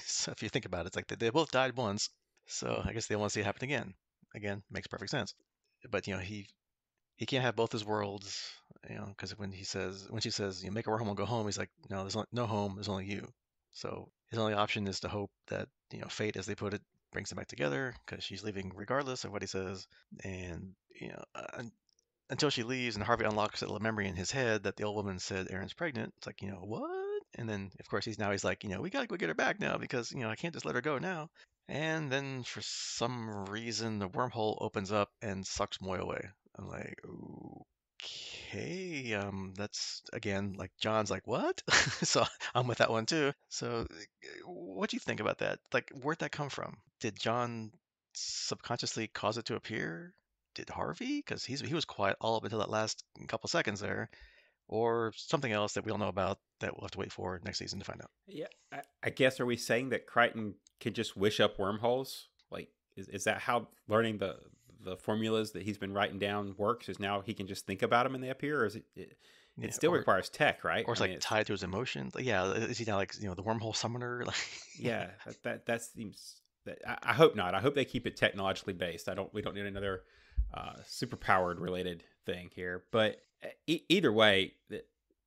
[SPEAKER 1] So if you think about it, it's like they both died once. So I guess they want to see it happen again. Again, makes perfect sense. But he can't have both his worlds, because when she says, make a wormhole and go home, he's like, no, there's no home, there's only you. So his only option is to hope that fate, as they put it, brings them back together because she's leaving regardless of what he says, and until she leaves and Harvey unlocks a memory in his head that the old woman said Aaron's pregnant. It's like, what? And then of course he's like, we gotta go get her back now because I can't just let her go now. And then for some reason the wormhole opens up and sucks Moy away. I'm like, okay, that's again like John's like, what? So I'm with that one too. So what do you think about that? Like, where'd that come from? Did John subconsciously cause it to appear? Did Harvey? Because he was quiet all up until that last couple seconds there, or something else that we don't know about that we'll have to wait for next season to find out.
[SPEAKER 2] yeah, I guess, are we saying that Crichton can just wish up wormholes? Like, is that how learning the formulas that he's been writing down works? Is now he can just think about them and they appear, or is it
[SPEAKER 1] Yeah,
[SPEAKER 2] still requires tech, right?
[SPEAKER 1] or it's
[SPEAKER 2] I mean,
[SPEAKER 1] like
[SPEAKER 2] it's
[SPEAKER 1] tied to his emotions. Like, yeah, is he now like the wormhole summoner? Like, yeah,
[SPEAKER 2] yeah, that seems. I hope not. I hope they keep it technologically based. We don't need another super powered related thing here. But either way,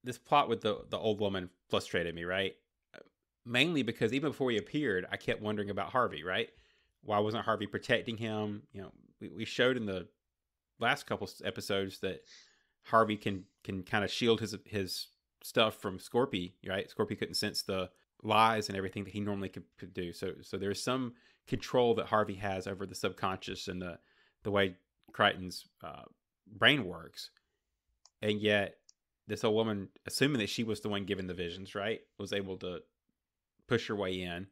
[SPEAKER 2] this plot with the old woman frustrated me, right? Mainly because even before he appeared, I kept wondering about Harvey, right? Why wasn't Harvey protecting him? We showed in the last couple episodes that Harvey can kind of shield his stuff from Scorpy, right? Scorpy couldn't sense the lies and everything that he normally could do. So there's some control that Harvey has over the subconscious and the way Crichton's brain works. And yet this old woman, assuming that she was the one given the visions, right, was able to push her way in.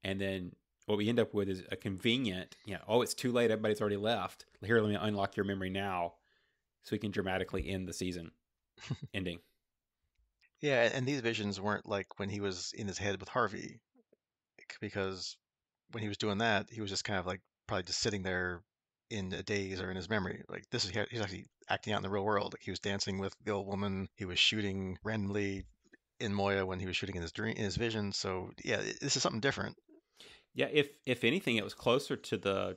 [SPEAKER 2] And then what we end up with is a convenient, oh, it's too late, everybody's already left. Here, let me unlock your memory now so we can dramatically end the season ending.
[SPEAKER 1] yeah. And these visions weren't like when he was in his head with Harvey, because when he was doing that, he was just kind of like probably just sitting there in a daze or in his memory. Like this is he's actually acting out in the real world. Like he was dancing with the old woman. He was shooting randomly in Moya when he was shooting in his dream, in his vision. So yeah, this is something different.
[SPEAKER 2] Yeah, if anything, it was closer to the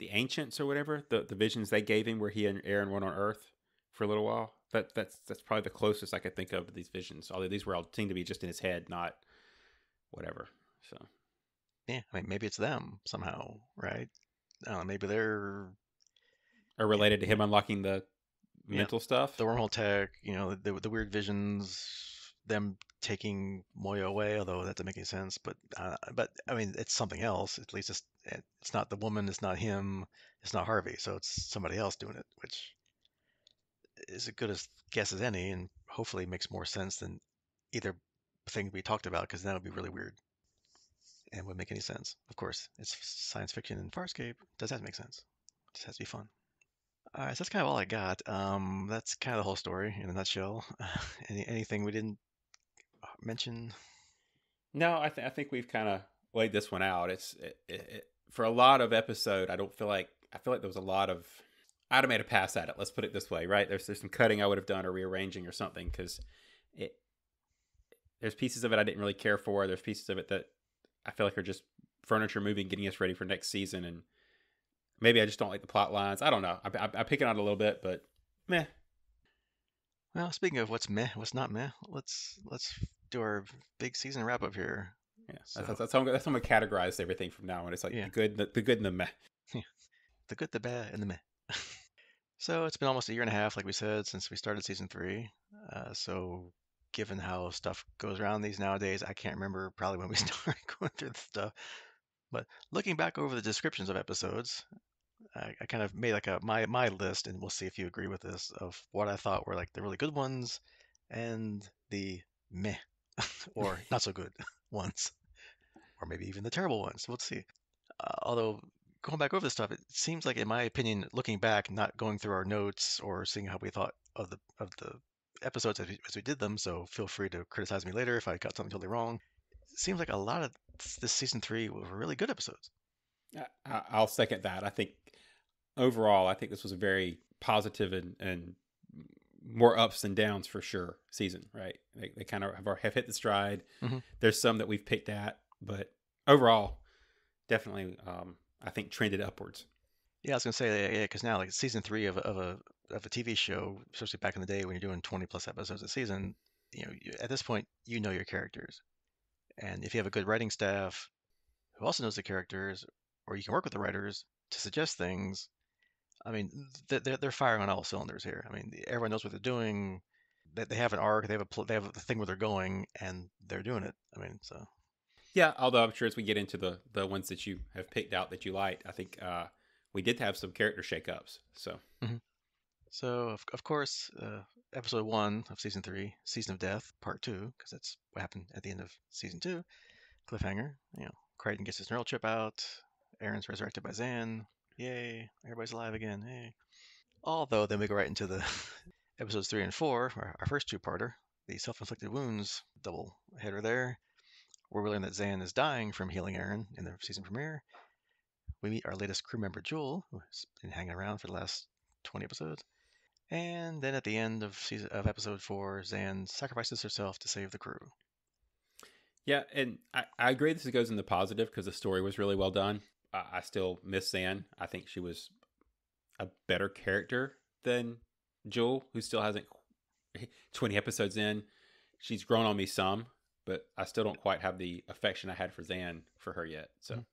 [SPEAKER 2] ancients or whatever, the visions they gave him where he and Aeryn went on Earth for a little while. That's probably the closest I could think of these visions. Although these were all seem to be just in his head, not whatever. So
[SPEAKER 1] Yeah, I mean maybe it's them somehow, right? I don't know, maybe they're
[SPEAKER 2] are related to him unlocking the
[SPEAKER 1] yeah,
[SPEAKER 2] mental stuff.
[SPEAKER 1] the wormhole tech, the weird visions, them taking Moya away, although that doesn't make any sense. But I mean, it's something else. At least it's not the woman, it's not him, it's not Harvey, so it's somebody else doing it, which is as good a guess as any, and hopefully makes more sense than either thing we talked about, because that would be really weird and wouldn't make any sense. Of course, it's science fiction and Farscape. Does that make sense? It just has to be fun. All right, so that's kind of all I got. That's kind of the whole story in a nutshell. Anything we didn't mention?
[SPEAKER 2] No, I think we've kind of laid this one out. For a lot of episode. I feel like there was a lot of. I'd have made a pass at it. Let's put it this way, right? There's some cutting I would have done or rearranging or something because it there's pieces of it I didn't really care for. There's pieces of it that I feel like are just furniture moving, getting us ready for next season, and maybe I just don't like the plot lines. I don't know. I pick it out a little bit, but meh.
[SPEAKER 1] Well, speaking of what's meh, what's not meh, let's do our big season wrap up here.
[SPEAKER 2] Yeah,
[SPEAKER 1] So
[SPEAKER 2] that's how I'm gonna categorize everything from now on. It's like
[SPEAKER 1] yeah,
[SPEAKER 2] the good and the meh.
[SPEAKER 1] the good, the bad, and the meh. So it's been almost a year and a half, like we said, since we started season three. So given how stuff goes around these nowadays, I can't remember probably when we started going through the stuff. But looking back over the descriptions of episodes, I kind of made like my list, and we'll see if you agree with this, of what I thought were like the really good ones and the meh or not so good ones, or maybe even the terrible ones. We'll see. Although going back over this stuff, it seems like, in my opinion, looking back, not going through our notes or seeing how we thought of the episodes as we did them. So feel free to criticize me later if I got something totally wrong. It seems like a lot of this season three were really good episodes.
[SPEAKER 2] I'll second that. I think overall, I think this was a very positive and more ups and downs for sure season, right? They kind of have hit the stride.
[SPEAKER 1] Hmm.
[SPEAKER 2] There's some that we've picked at, but overall, definitely, I think trended upwards.
[SPEAKER 1] Yeah, I was gonna say, yeah, because now like season three of a TV show, especially back in the day when you're doing 20 plus episodes a season, at this point you know your characters, and if you have a good writing staff who also knows the characters, or you can work with the writers to suggest things. I mean, they're firing on all cylinders here. I mean, everyone knows what they're doing. They have an arc. They have a thing where they're going, and they're doing it. I mean, so.
[SPEAKER 2] Yeah, although I'm sure as we get into the ones that you have picked out that you liked, I think we did have some character shakeups. So
[SPEAKER 1] Mhm. So of course, episode one of season three, Season of Death, part two, because that's what happened at the end of season two. Cliffhanger. Crichton gets his neural chip out. Aeryn's resurrected by Zan. Yay! Everybody's alive again. Hey. Although then we go right into the episodes three and four, our first two-parter, the self-inflicted wounds double header there, where we learn that Zan is dying from healing Aeryn in the season premiere. We meet our latest crew member, Jewel, who's been hanging around for the last 20 episodes. And then at the end of episode four, Zan sacrifices herself to save the crew.
[SPEAKER 2] yeah, and I agree this goes in the positive because the story was really well done. I still miss Zan. I think she was a better character than Jewel, who still hasn't 20 episodes in. She's grown on me some, but I still don't quite have the affection I had for Zan for her yet. So
[SPEAKER 1] Mhm.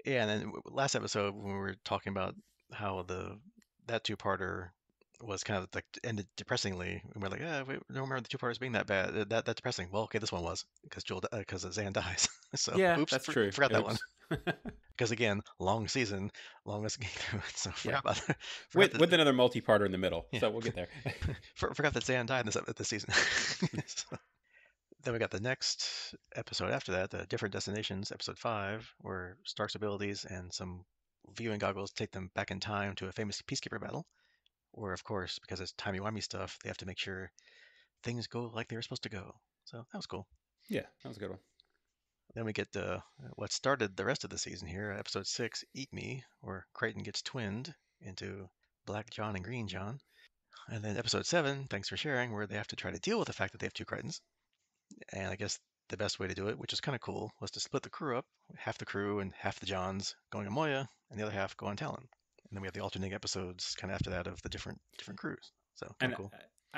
[SPEAKER 1] Yeah, and then last episode when we were talking about how the that two-parter was kind of like ended depressingly, and we're like, yeah, we don't remember the two-parters being that bad, that depressing. Well, okay, this one was because Zan dies. So,
[SPEAKER 2] yeah,
[SPEAKER 1] oops,
[SPEAKER 2] that's true.
[SPEAKER 1] forgot that one.
[SPEAKER 2] Oops.
[SPEAKER 1] Because again, long season, longest game through it. So
[SPEAKER 2] Yeah,
[SPEAKER 1] forgot that
[SPEAKER 2] with another multi-parter in the middle.
[SPEAKER 1] yeah,
[SPEAKER 2] So we'll get there.
[SPEAKER 1] forgot that Zan died this season. So, then we got the next episode after that, the Different Destinations, episode five, where Stark's abilities and some viewing goggles take them back in time to a famous peacekeeper battle. Where, of course, because it's timey-wimey stuff, they have to make sure things go like they were supposed to go. So that was cool.
[SPEAKER 2] Yeah, that was a good one.
[SPEAKER 1] Then we get what started the rest of the season here, episode six, Eat Me, where Crichton gets twinned into Black John and Green John. And then episode seven, Thanks for Sharing, where they have to try to deal with the fact that they have two Crichtons. And I guess the best way to do it, which is kind of cool, was to split the crew up, half the crew and half the Johns going to Moya, and the other half go on Talyn. And then we have the alternating episodes kind of after that of the different crews. So kind of
[SPEAKER 2] And
[SPEAKER 1] cool.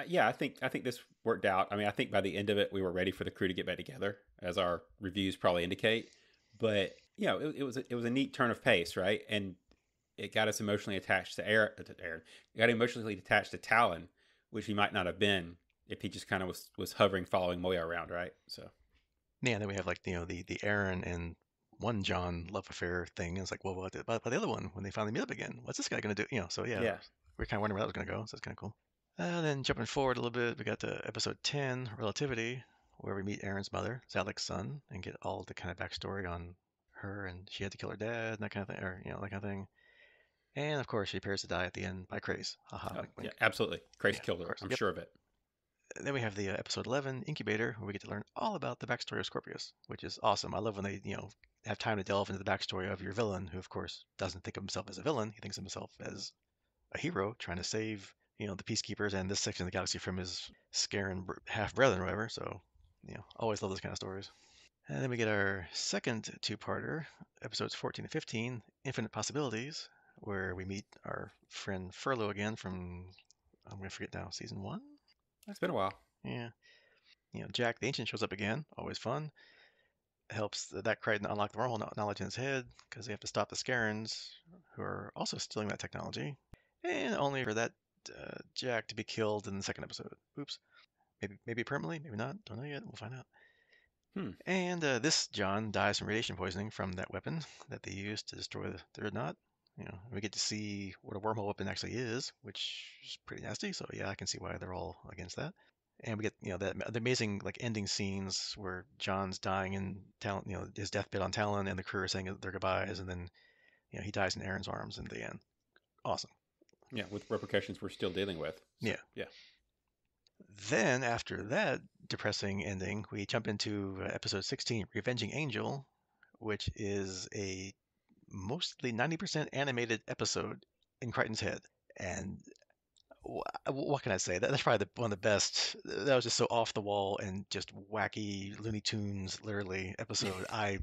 [SPEAKER 2] yeah, I think this worked out. I mean, I think by the end of it, we were ready for the crew to get back together, as our reviews probably indicate. But it was a neat turn of pace, right? And it got us emotionally attached to Aaron. It got emotionally attached to Talon, which he might not have been if he just kind of was hovering, following Moya around, right? So
[SPEAKER 1] Yeah, and then we have like the Aeryn and one John love affair thing. And it's like, well, what about the other one when they finally meet up again? What's this guy gonna do? So yeah,
[SPEAKER 2] yeah,
[SPEAKER 1] we're kind of wondering where that was gonna go. So it's kind of cool. Then jumping forward a little bit, we got to episode 10, Relativity, where we meet Aaron's mother, Zalek's son, and get all the kind of backstory on her, and she had to kill her dad and that kind of thing, or that kind of thing. And of course, she appears to die at the end by Craze. Haha,
[SPEAKER 2] oh,
[SPEAKER 1] wink,
[SPEAKER 2] yeah,
[SPEAKER 1] wink.
[SPEAKER 2] absolutely. Crazy
[SPEAKER 1] Yeah,
[SPEAKER 2] killed
[SPEAKER 1] of
[SPEAKER 2] her.
[SPEAKER 1] course.
[SPEAKER 2] I'm
[SPEAKER 1] Yep.
[SPEAKER 2] sure of it.
[SPEAKER 1] Then we have the episode 11, Incubator, where we get to learn all about the backstory of Scorpius, which is awesome. I love when they, have time to delve into the backstory of your villain, who of course doesn't think of himself as a villain. He thinks of himself as a hero trying to save, the peacekeepers and this section of the galaxy from his Scaran half brethren or whatever. So, always love those kind of stories. And then we get our second two-parter, episodes 14 and 15, Infinite Possibilities, where we meet our friend Furlough again from, I'm going to forget now, season one?
[SPEAKER 2] It's been a while.
[SPEAKER 1] Yeah. Jack the Ancient shows up again, always fun. Helps that Crichton unlock the wormhole knowledge in his head because they have to stop the Scarans, who are also stealing that technology, and only for that Jack to be killed in the second episode. Oops. Maybe permanently, maybe not. Don't know yet. We'll find out.
[SPEAKER 2] Hmm.
[SPEAKER 1] And this John dies from radiation poisoning from that weapon that they used to destroy the Dreadnought. We get to see what a wormhole weapon actually is, which is pretty nasty. So yeah, I can see why they're all against that. And we get the amazing like ending scenes where John's dying in Talyn, his deathbed on Talyn, and the crew are saying their goodbyes, and then he dies in Aeryn's arms in the end. Awesome.
[SPEAKER 2] Yeah, with repercussions we're still dealing with. So
[SPEAKER 1] Yeah.
[SPEAKER 2] yeah.
[SPEAKER 1] Then after that depressing ending, we jump into episode 16, Revenging Angel, which is a mostly 90% animated episode in Crichton's head. And what can I say? That's probably one of the best. That was just so off the wall and just wacky Looney Tunes, literally episode. I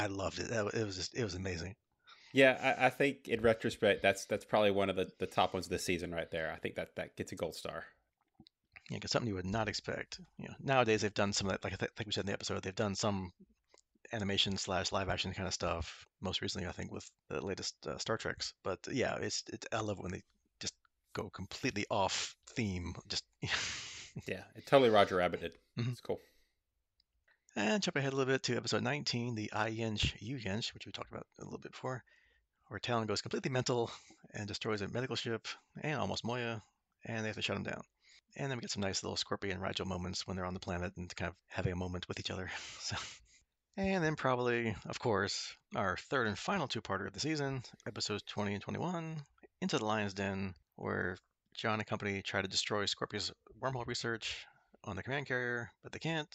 [SPEAKER 1] loved it. It was amazing.
[SPEAKER 2] Yeah, I think in retrospect, that's probably one of the top ones this season right there. I think that gets a gold star.
[SPEAKER 1] Yeah, because something you would not expect. Nowadays they've done some of that, like we said in the episode, they've done some animation slash live action kind of stuff. Most recently, I think, with the latest Star Treks. But yeah, I love it when they just go completely off theme. Just
[SPEAKER 2] Yeah, it totally Roger Rabbited.
[SPEAKER 1] Mhm.
[SPEAKER 2] It's cool.
[SPEAKER 1] And jump ahead a little bit to episode 19, the I Yench U Yench, which we talked about a little bit before, where Talon goes completely mental and destroys a medical ship and almost Moya, and they have to shut him down. And then we get some nice little Scorpion and Rigel moments when they're on the planet and kind of having a moment with each other. So, and then probably, of course, our third and final two-parter of the season, episodes 20 and 21, Into the Lion's Den, where John and company try to destroy Scorpion's wormhole research on the command carrier, but they can't.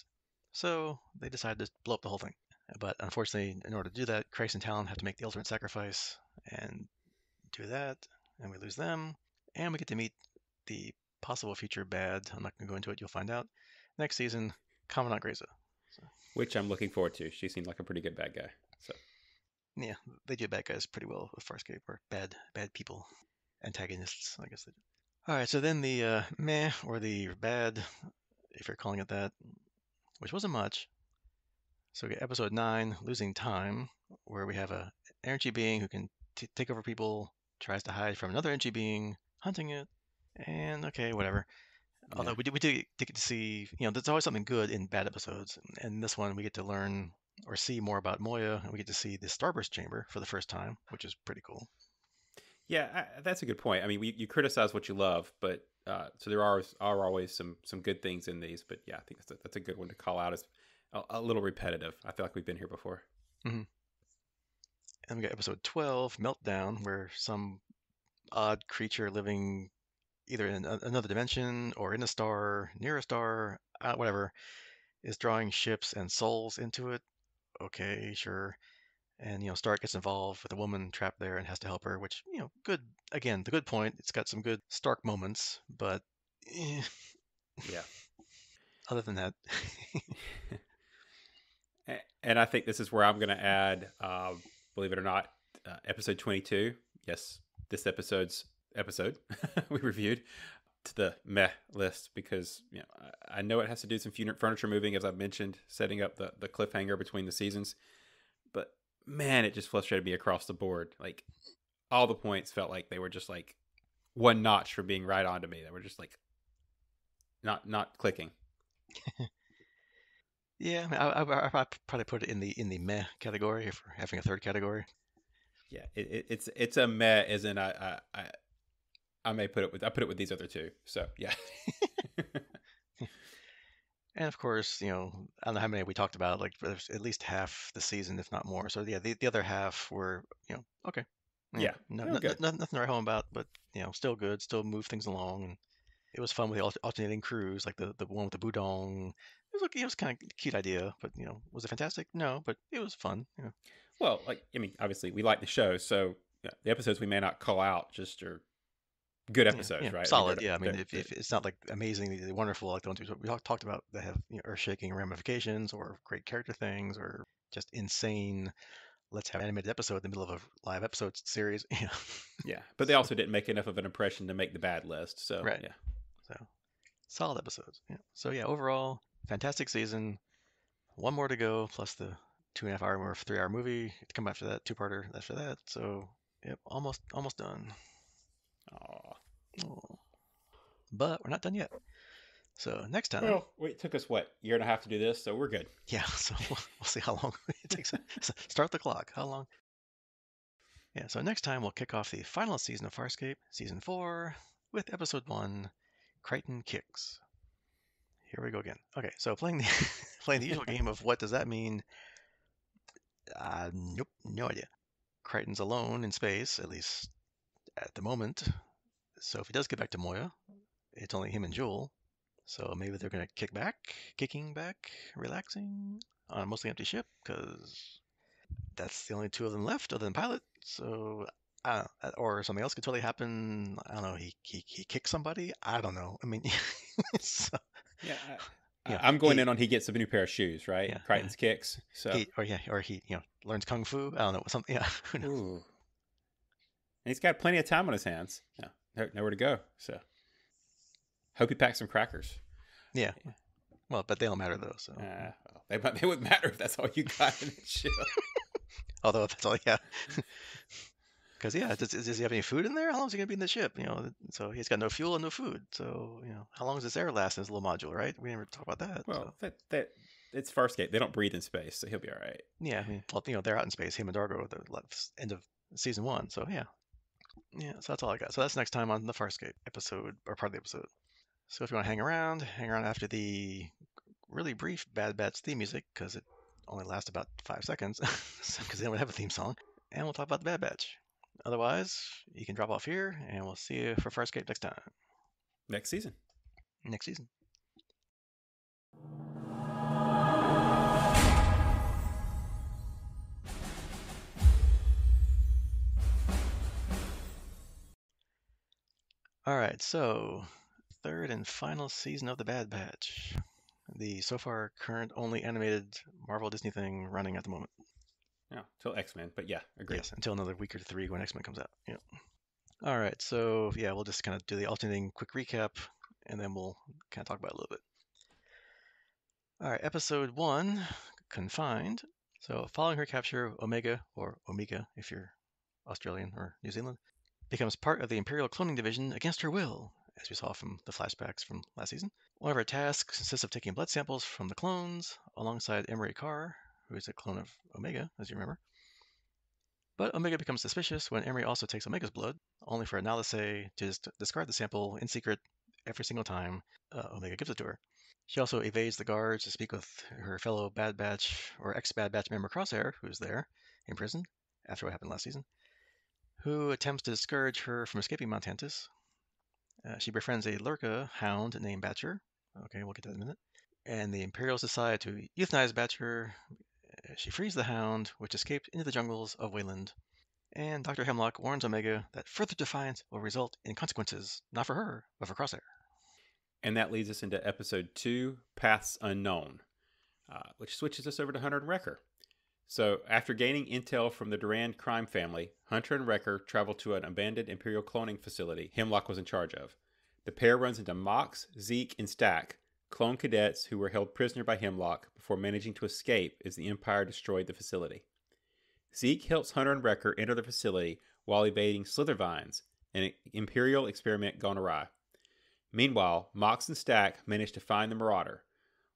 [SPEAKER 1] So they decide to blow up the whole thing. But unfortunately, in order to do that, Christ and Talon have to make the ultimate sacrifice and do that, and we lose them. And we get to meet the possible future bad. I'm not going to go into it. You'll find out next season. Commandant Greza. So,
[SPEAKER 2] Which I'm looking forward to. She seemed like a pretty good bad guy. So
[SPEAKER 1] yeah, they do bad guys pretty well with Farscape, or bad people, antagonists, I guess. They do. All right, so then the meh or the bad, if you're calling it that, which wasn't much. So we get episode 9, Losing Time, where we have a energy being who can take over people, tries to hide from another energy being, hunting it, and okay, whatever.
[SPEAKER 2] yeah.
[SPEAKER 1] Although we did get to see, there's always something good in bad episodes. And this one, we get to learn or see more about Moya, and we get to see the Starburst Chamber for the first time, which is pretty cool.
[SPEAKER 2] Yeah, that's a good point. I mean, you criticize what you love, but so there are always some good things in these. But yeah, I think that's a good one to call out as a little repetitive. I feel like we've been here before.
[SPEAKER 1] hmm And we got episode 12, Meltdown, where some odd creature living either in another dimension or in a star, near a star, whatever, is drawing ships and souls into it. Okay, sure. And Stark gets involved with a woman trapped there and has to help her, which good. Again, the good point. It's got some good Stark moments, but eh,
[SPEAKER 2] Yeah.
[SPEAKER 1] other than that,
[SPEAKER 2] And I think this is where I'm going to add, believe it or not, episode 22. Yes, this episode we reviewed to the meh list because I know it has to do some furniture moving, as I've mentioned, setting up the cliffhanger between the seasons. But man, it just frustrated me across the board. Like all the points felt like they were just like one notch from being right on to me. They were just like not clicking.
[SPEAKER 1] yeah, I mean, I probably put it in the meh category if we're having a third category.
[SPEAKER 2] Yeah, it's a meh, as in I may put it with these other two. So yeah.
[SPEAKER 1] And of course, I don't know how many we talked about. Like, there's at least half the season, if not more. So yeah, the other half were, okay.
[SPEAKER 2] Yeah. Oh, good.
[SPEAKER 1] Nothing to write home about, but still good. Still move things along, and it was fun with the alternating crews, like the one with the Budong. It was kind of a cute idea, but was it fantastic? No, but it was fun.
[SPEAKER 2] Well, like I mean, obviously we like the show, so yeah, the episodes we may not call out just are good episodes, right? I mean,
[SPEAKER 1] Solid. Yeah, I mean,
[SPEAKER 2] they're
[SPEAKER 1] if it's not like amazingly wonderful like the ones we talked about that have earth-shaking ramifications or great character things or just insane. Let's have an animated episode in the middle of a live episode series.
[SPEAKER 2] yeah, but they also didn't make enough of an impression to make the bad list. So
[SPEAKER 1] Right.
[SPEAKER 2] yeah,
[SPEAKER 1] So solid episodes. Yeah. So yeah, overall, fantastic season. One more to go, plus the 2.5 hour or 3 hour movie to come after that, two-parter after that. So yep, almost done.
[SPEAKER 2] Aw.
[SPEAKER 1] Oh. But we're not done yet. So next time,
[SPEAKER 2] Well, it took us what year and a half to do this, so we're good.
[SPEAKER 1] yeah. So we'll see how long it takes. So start the clock. How long? Yeah. So next time we'll kick off the final season of Farscape, season 4, with episode 1, Crichton Kicks. here we go again. Okay, so playing the playing the usual game of what does that mean? Nope, no idea. Crichton's alone in space, at least at the moment. So if he does get back to Moya, it's only him and Jewel. So maybe they're gonna kicking back, relaxing on a mostly empty ship, because that's the only two of them left other than Pilot. So I don't know. Or something else could totally happen. I don't know. He kicks somebody. I don't know. I mean, so,
[SPEAKER 2] Yeah,
[SPEAKER 1] you know,
[SPEAKER 2] I'm going in on he gets a new pair of shoes, right?
[SPEAKER 1] yeah.
[SPEAKER 2] Crichton's kicks. So
[SPEAKER 1] He learns kung fu. I don't know something. Yeah, who knows?
[SPEAKER 2] ooh, and he's got plenty of time on his hands. Yeah, nowhere to go. So hope he packs some crackers.
[SPEAKER 1] Yeah. Well, but they don't matter though. So
[SPEAKER 2] They wouldn't matter if that's all you got in the ship.
[SPEAKER 1] although that's all, yeah. Because does he have any food in there? How long is he gonna be in the ship? So he's got no fuel and no food. So how long does this air last in his little module, right? We didn't even talk about that.
[SPEAKER 2] Well,
[SPEAKER 1] So.
[SPEAKER 2] that it's Farscape. They don't breathe in space, so he'll be all right.
[SPEAKER 1] Yeah, I mean, well, they're out in space. Him and Dargo at the end of season 1. So yeah. So that's all I got. So that's next time on the Farscape episode or part of the episode. So if you want to hang around after the really brief Bad Batch theme music, because it only lasts about 5 seconds, because they don't have a theme song, and we'll talk about the Bad Batch. Otherwise, you can drop off here, and we'll see you for Farscape next time.
[SPEAKER 2] Next season.
[SPEAKER 1] Next season. All right, so third and final season of the Bad Batch. The so far current only animated Marvel Disney thing running at the moment.
[SPEAKER 2] Yeah, till X-Men, but yeah, agreed.
[SPEAKER 1] Yes, until another week or 3 when X-Men comes out. Yeah. All right, so yeah, we'll just kind of do the alternating quick recap, and then we'll kind of talk about it a little bit. All right, episode 1, Confined. So following her capture, Omega, or Omega if you're Australian or New Zealand, becomes part of the Imperial Cloning Division against her will, as we saw from the flashbacks from last season. One of her tasks consists of taking blood samples from the clones alongside Emery Carr, who is a clone of Omega, as you remember. But Omega becomes suspicious when Emery also takes Omega's blood, only for Nala to just discard the sample in secret every single time Omega gives it to her. She also evades the guards to speak with her fellow Bad Batch or ex-Bad Batch member Crosshair, who's there in prison after what happened last season, who attempts to discourage her from escaping Mount Tantus. She befriends a Lurka hound named Batcher. Okay, we'll get to that in a minute. And the Imperials decide to euthanize Batcher. She frees the hound, which escaped into the jungles of Wayland. And Dr. Hemlock warns Omega that further defiance will result in consequences, not for her, but for Crosshair.
[SPEAKER 2] And that leads us into episode 2, Paths Unknown, which switches us over to Hunter and Wrecker. So after gaining intel from the Durand crime family, Hunter and Wrecker travel to an abandoned Imperial cloning facility Hemlock was in charge of. The pair runs into Mox, Zeke, and Stack, clone cadets who were held prisoner by Hemlock before managing to escape as the Empire destroyed the facility. Zeke helps Hunter and Wrecker enter the facility while evading Slithervines, an Imperial experiment gone awry. Meanwhile, Mox and Stack manage to find the Marauder.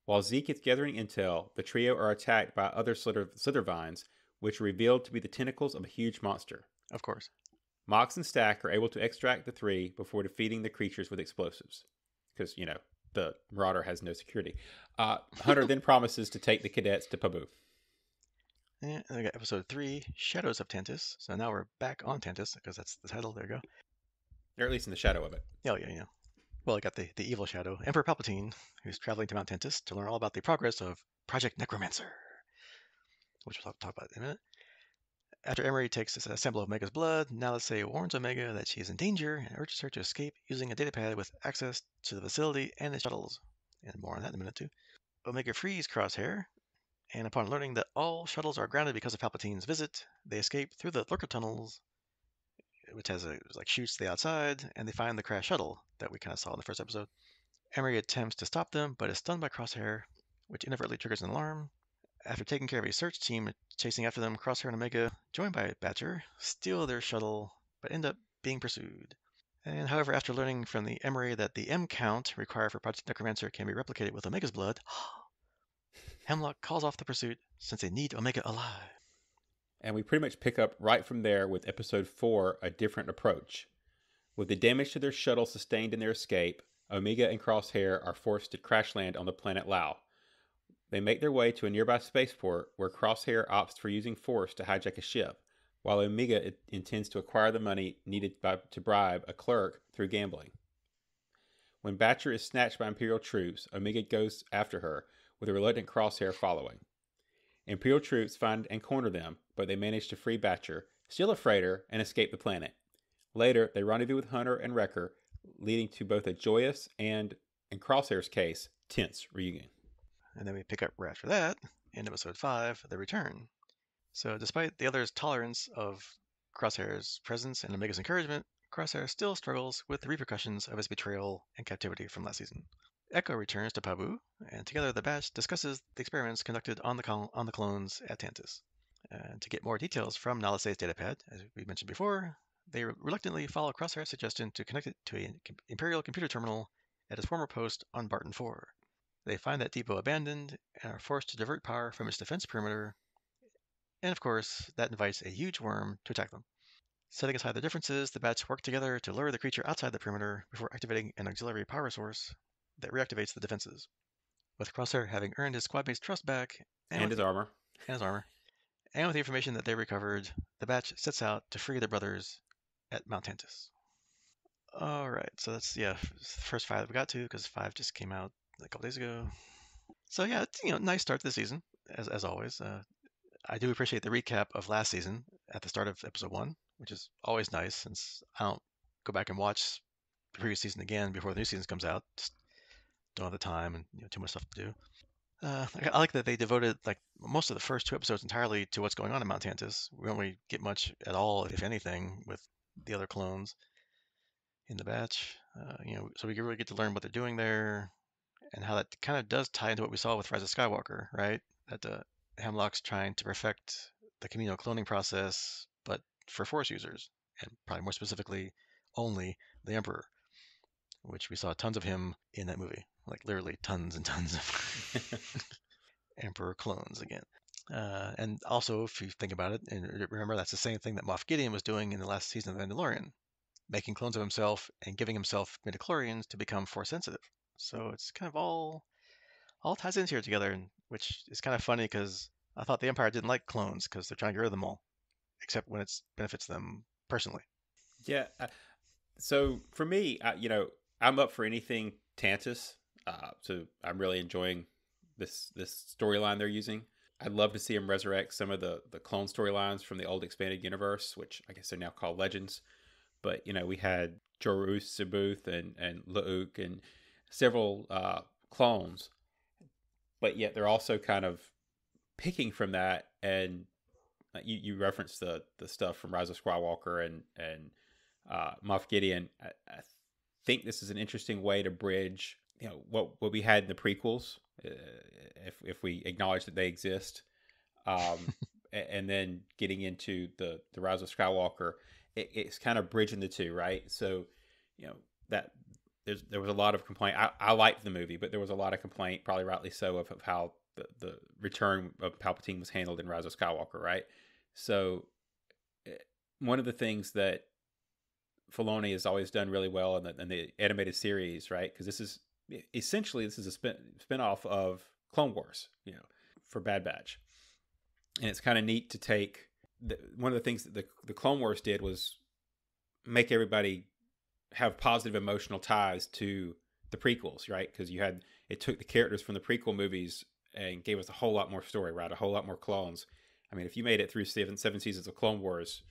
[SPEAKER 2] While Zeke is gathering intel, the trio are attacked by other Slithervines, which are revealed to be the tentacles of a huge monster.
[SPEAKER 1] Of course.
[SPEAKER 2] Mox and Stack are able to extract the three before defeating the creatures with explosives. Because, the Marauder has no security. Hunter then promises to take the cadets to Pabu.
[SPEAKER 1] And we got episode 3, Shadows of Tantus. So now we're back on Tantus, because that's the title. There you go.
[SPEAKER 2] Or at least in the shadow of it.
[SPEAKER 1] Oh, yeah. Well, I got the evil shadow, Emperor Palpatine, who's traveling to Mount Tantus to learn all about the progress of Project Necromancer, which we'll talk about in a minute. After Emery takes a sample of Omega's blood, Nala warns Omega that she is in danger and urges her to escape using a datapad with access to the facility and its shuttles. And more on that in a minute, too. Omega frees Crosshair, and upon learning that all shuttles are grounded because of Palpatine's visit, they escape through the Lurker tunnels, which has chutes to the outside, and they find the crashed shuttle that we kind of saw in the first episode. Emery attempts to stop them, but is stunned by Crosshair, which inadvertently triggers an alarm. After taking care of a search team chasing after them, Crosshair and Omega, joined by Batcher, steal their shuttle, but end up being pursued. And however, after learning from the Emery that the M count required for Project Necromancer can be replicated with Omega's blood, Hemlock calls off the pursuit since they need Omega alive.
[SPEAKER 2] And we pretty much pick up right from there with episode 4, A Different Approach. With the damage to their shuttle sustained in their escape, Omega and Crosshair are forced to crash land on the planet Lau. They make their way to a nearby spaceport where Crosshair opts for using force to hijack a ship, while Omega intends to acquire the money needed to bribe a clerk through gambling. When Batcher is snatched by Imperial troops, Omega goes after her, with a reluctant Crosshair following. Imperial troops find and corner them, but they manage to free Batcher, steal a freighter, and escape the planet. Later, they rendezvous with Hunter and Wrecker, leading to both a joyous and, in Crosshair's case, tense reunion.
[SPEAKER 1] And then we pick up right after that in episode 5, The Return. So despite the others' tolerance of Crosshair's presence and Omega's encouragement, Crosshair still struggles with the repercussions of his betrayal and captivity from last season. Echo returns to Pabu, and together the batch discusses the experiments conducted on the clones at Tantus. And to get more details from Nalice's datapad, as we mentioned before, they reluctantly follow Crosshair's suggestion to connect it to an Imperial computer terminal at his former post on Barton 4. They find that depot abandoned and are forced to divert power from its defense perimeter, and of course, that invites a huge worm to attack them. Setting aside their differences, the batch work together to lure the creature outside the perimeter before activating an auxiliary power source that reactivates the defenses. With Crosshair having earned his squadmates' trust back
[SPEAKER 2] And his armor.
[SPEAKER 1] and his armor, and with the information that they recovered, the batch sets out to free their brothers at Mount Tantus. All right, so that's the first 5 that we got to because 5 just came out a couple days ago. So yeah, it's, nice start to the season as always. I do appreciate the recap of last season at the start of episode 1, which is always nice since I don't go back and watch the previous season again before the new season comes out. Just don't have the time and too much stuff to do. I like that they devoted like most of the first 2 episodes entirely to what's going on in Mount Tantus. We don't really get much at all, if anything, with the other clones in the batch. So we really get to learn what they're doing there and how that kind of does tie into what we saw with Rise of Skywalker, right? That Hemlock's trying to perfect the communal cloning process, but for Force users, and probably more specifically, only the Emperor, which we saw tons of him in that movie, like literally tons and tons of Emperor clones again. And also, if you think about it, and remember, that's the same thing that Moff Gideon was doing in the last season of The Mandalorian, making clones of himself and giving himself midichlorians to become Force sensitive. So it's kind of all ties into here together, which is kind of funny because I thought the Empire didn't like clones because they're trying to get rid of them all, except when it benefits them personally.
[SPEAKER 2] Yeah. So for me, I'm up for anything Tantus. So I'm really enjoying this storyline they're using. I'd love to see them resurrect some of the clone storylines from the old expanded universe, which I guess they're now called Legends. But we had Jorus Sabuth and Lauk and several clones, but yet they're also kind of picking from that. And you referenced the stuff from Rise of Skywalker and Moff Gideon. I think this is an interesting way to bridge what we had in the prequels, if we acknowledge that they exist, and then getting into the Rise of Skywalker. It's kind of bridging the two, right? So that there was a lot of complaint. I liked the movie, but there was a lot of complaint, probably rightly so, of how the return of Palpatine was handled in Rise of Skywalker, right? So one of the things that Filoni has always done really well in the animated series, right? Because this is essentially a spinoff of Clone Wars, for Bad Batch, and it's kind of neat to take one of the things that the Clone Wars did was make everybody have positive emotional ties to the prequels, right? Because it took the characters from the prequel movies and gave us a whole lot more story, right? A whole lot more clones. I mean, if you made it through seven seasons of Clone Wars,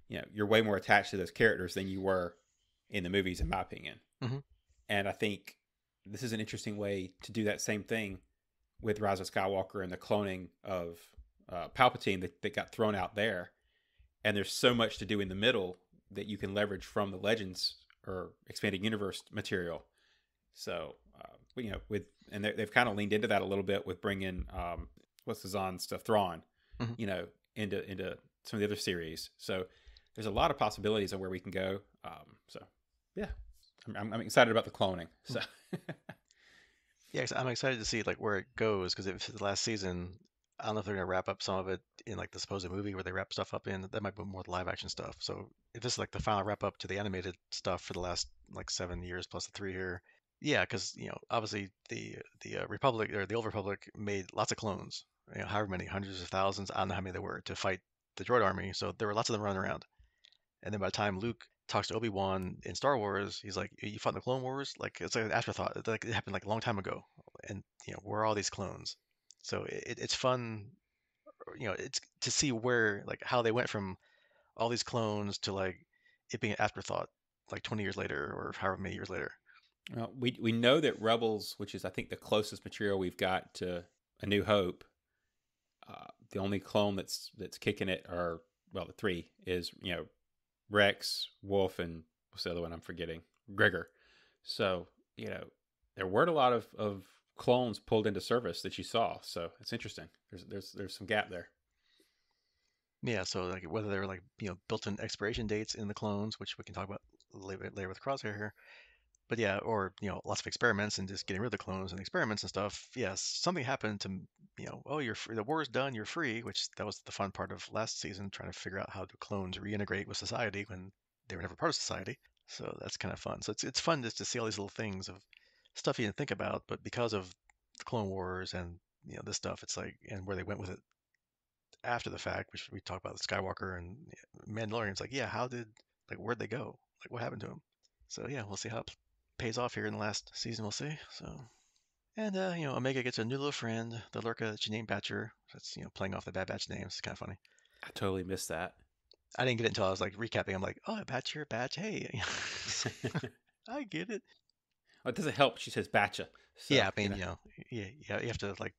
[SPEAKER 2] you're way more attached to those characters than you were in the movies, in my opinion.
[SPEAKER 1] Mm-hmm.
[SPEAKER 2] And I think this is an interesting way to do that same thing with Rise of Skywalker and the cloning of Palpatine that got thrown out there. And there's so much to do in the middle that you can leverage from the Legends or expanded universe material. So, they've kind of leaned into that a little bit with bringing what's the Zahn stuff, Thrawn,
[SPEAKER 1] Mm-hmm.
[SPEAKER 2] Into some of the other series. So there's a lot of possibilities of where we can go. So yeah, I'm excited about the cloning. So
[SPEAKER 1] Yeah, I'm excited to see like where it goes because if it's the last season, I don't know if they're gonna wrap up some of it in like the supposed movie where they wrap stuff up in. That might be more live action stuff. So if this is like the final wrap up to the animated stuff for the last like 7 years plus the 3 here, Yeah, because obviously the Republic or the Old Republic made lots of clones. However many, hundreds of thousands. I don't know how many there were to fight the droid army. So there were lots of them running around. And then by the time Luke talks to Obi-Wan in Star Wars, he's like, "You fought in the Clone Wars? Like it's like an afterthought. It's like it happened like a long time ago." And where are all these clones? So it's fun. It's to see where like how they went from all these clones to like it being an afterthought like 20 years later or however many years later.
[SPEAKER 2] Well, we know that Rebels, which is I think the closest material we've got to A New Hope, the only clone that's kicking it are, well, the three is Rex, Wolf, and what's the other one I'm forgetting? Gregor. So there weren't a lot of clones pulled into service that you saw. So it's interesting. There's some gap there.
[SPEAKER 1] Yeah, so like whether they were like built-in expiration dates in the clones, which we can talk about later with Crosshair here, but yeah, or lots of experiments and just getting rid of the clones and experiments and stuff. Yes, something happened to oh, you're free, the war's done, you're free, which that was the fun part of last season, trying to figure out how do clones reintegrate with society when they were never part of society. So that's kind of fun. So it's fun just to see all these little things of stuff you didn't think about, but because of the Clone Wars and this stuff, it's like and where they went with it after the fact, which we talked about the Skywalker and Mandalorian. It's like, yeah, how did like where'd they go? Like what happened to them? So yeah, we'll see how it pays off here in the last season. We'll see. So and Omega gets a new little friend, the Lurka that she named Batcher. That's playing off the Bad Batch names. It's kind of funny.
[SPEAKER 2] I totally missed that.
[SPEAKER 1] I didn't get it until I was like recapping. I'm like, oh, Batcher, Batch, hey, I get it.
[SPEAKER 2] Well, it doesn't help. She says "batcha," so
[SPEAKER 1] Yeah, I mean, yeah, you have to like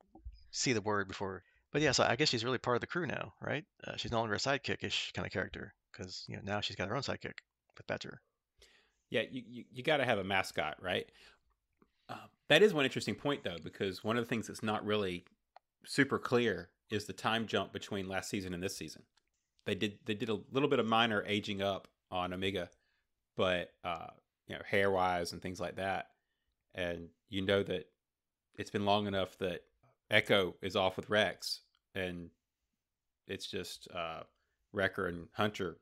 [SPEAKER 1] see the word before. But yeah, so I guess she's really part of the crew now, right? She's no longer a sidekick-ish kind of character because now she's got her own sidekick with Badger.
[SPEAKER 2] yeah, you got to have a mascot, right? That is one interesting point though, because one of the things that's not really super clear is the time jump between last season and this season. They did a little bit of minor aging up on Omega, but hair wise and things like that, and that it's been long enough that Echo is off with Rex, and it's just Wrecker and Hunter,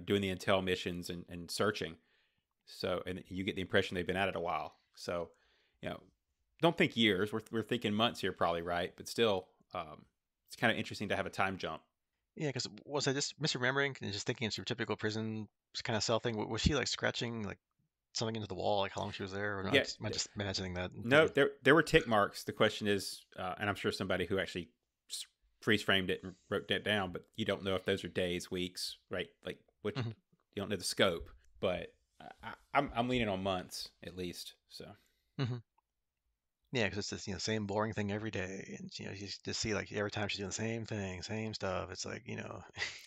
[SPEAKER 2] doing the intel missions and searching. So, and you get the impression they've been at it a while. So, you know, don't think years. We're thinking months here, probably, right? But still, it's kind of interesting to have a time jump.
[SPEAKER 1] Yeah, because was I just misremembering and just thinking it's your typical prison kind of cell thing? Was she like scratching like something into the wall, like how long she was there? Or no,
[SPEAKER 2] Yeah,
[SPEAKER 1] am I just imagining that and
[SPEAKER 2] no,
[SPEAKER 1] thinking,
[SPEAKER 2] there were tick marks. The question is, and I'm sure somebody who actually freeze framed it and wrote that down, but you don't know if those are days, weeks, right? Like which
[SPEAKER 1] hmm
[SPEAKER 2] you don't know the scope, but I'm leaning on months at least. So
[SPEAKER 1] hmm yeah, because it's this same boring thing every day, and you just see like every time she's doing the same thing, same stuff. It's like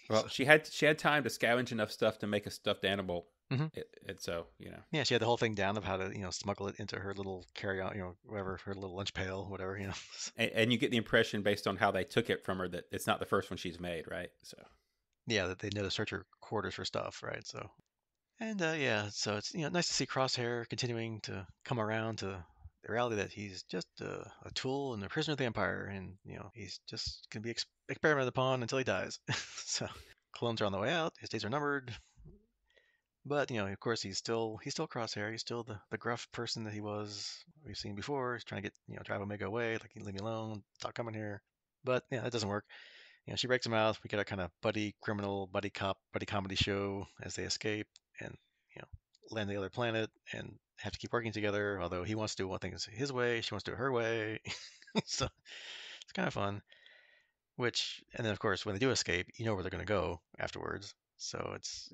[SPEAKER 2] well, she had time to scavenge enough stuff to make a stuffed animal,
[SPEAKER 1] hmm
[SPEAKER 2] and so
[SPEAKER 1] yeah, she had the whole thing down of how to smuggle it into her little carry on, whatever her little lunch pail, whatever.
[SPEAKER 2] and you get the impression based on how they took it from her that it's not the first one she's made, right? So
[SPEAKER 1] Yeah, that they know to search her quarters for stuff, right? So, and yeah, so it's nice to see Crosshair continuing to come around to the reality that he's just a tool and a prisoner of the Empire, and he's just gonna be experimented upon until he dies. So, clones are on the way out. His days are numbered. But of course, he's still Crosshair. He's still the gruff person that he was we've seen before. He's trying to get drive Omega away, like leave me alone, stop coming here. But yeah, that doesn't work. She breaks him out. We get a kind of buddy criminal, buddy cop, buddy comedy show as they escape and you know land the other planet and have to keep working together. Although he wants to do one thing his way, she wants to do it her way. So it's kind of fun. Which and then of course when they do escape, you know where they're going to go afterwards. So it's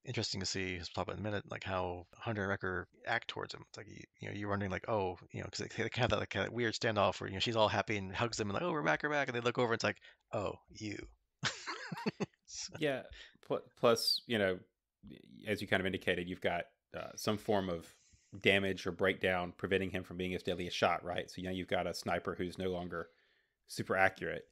[SPEAKER 1] interesting to see. We'll talk about in a minute, like how Hunter and Wrecker act towards him. It's like you're wondering, like, oh, because they have that like weird standoff where she's all happy and hugs them and like, oh, we're back, and they look over, and it's like, oh, you. So,
[SPEAKER 2] yeah, plus as you kind of indicated, you've got some form of damage or breakdown preventing him from being as deadly a shot, right? So you've got a sniper who's no longer super accurate,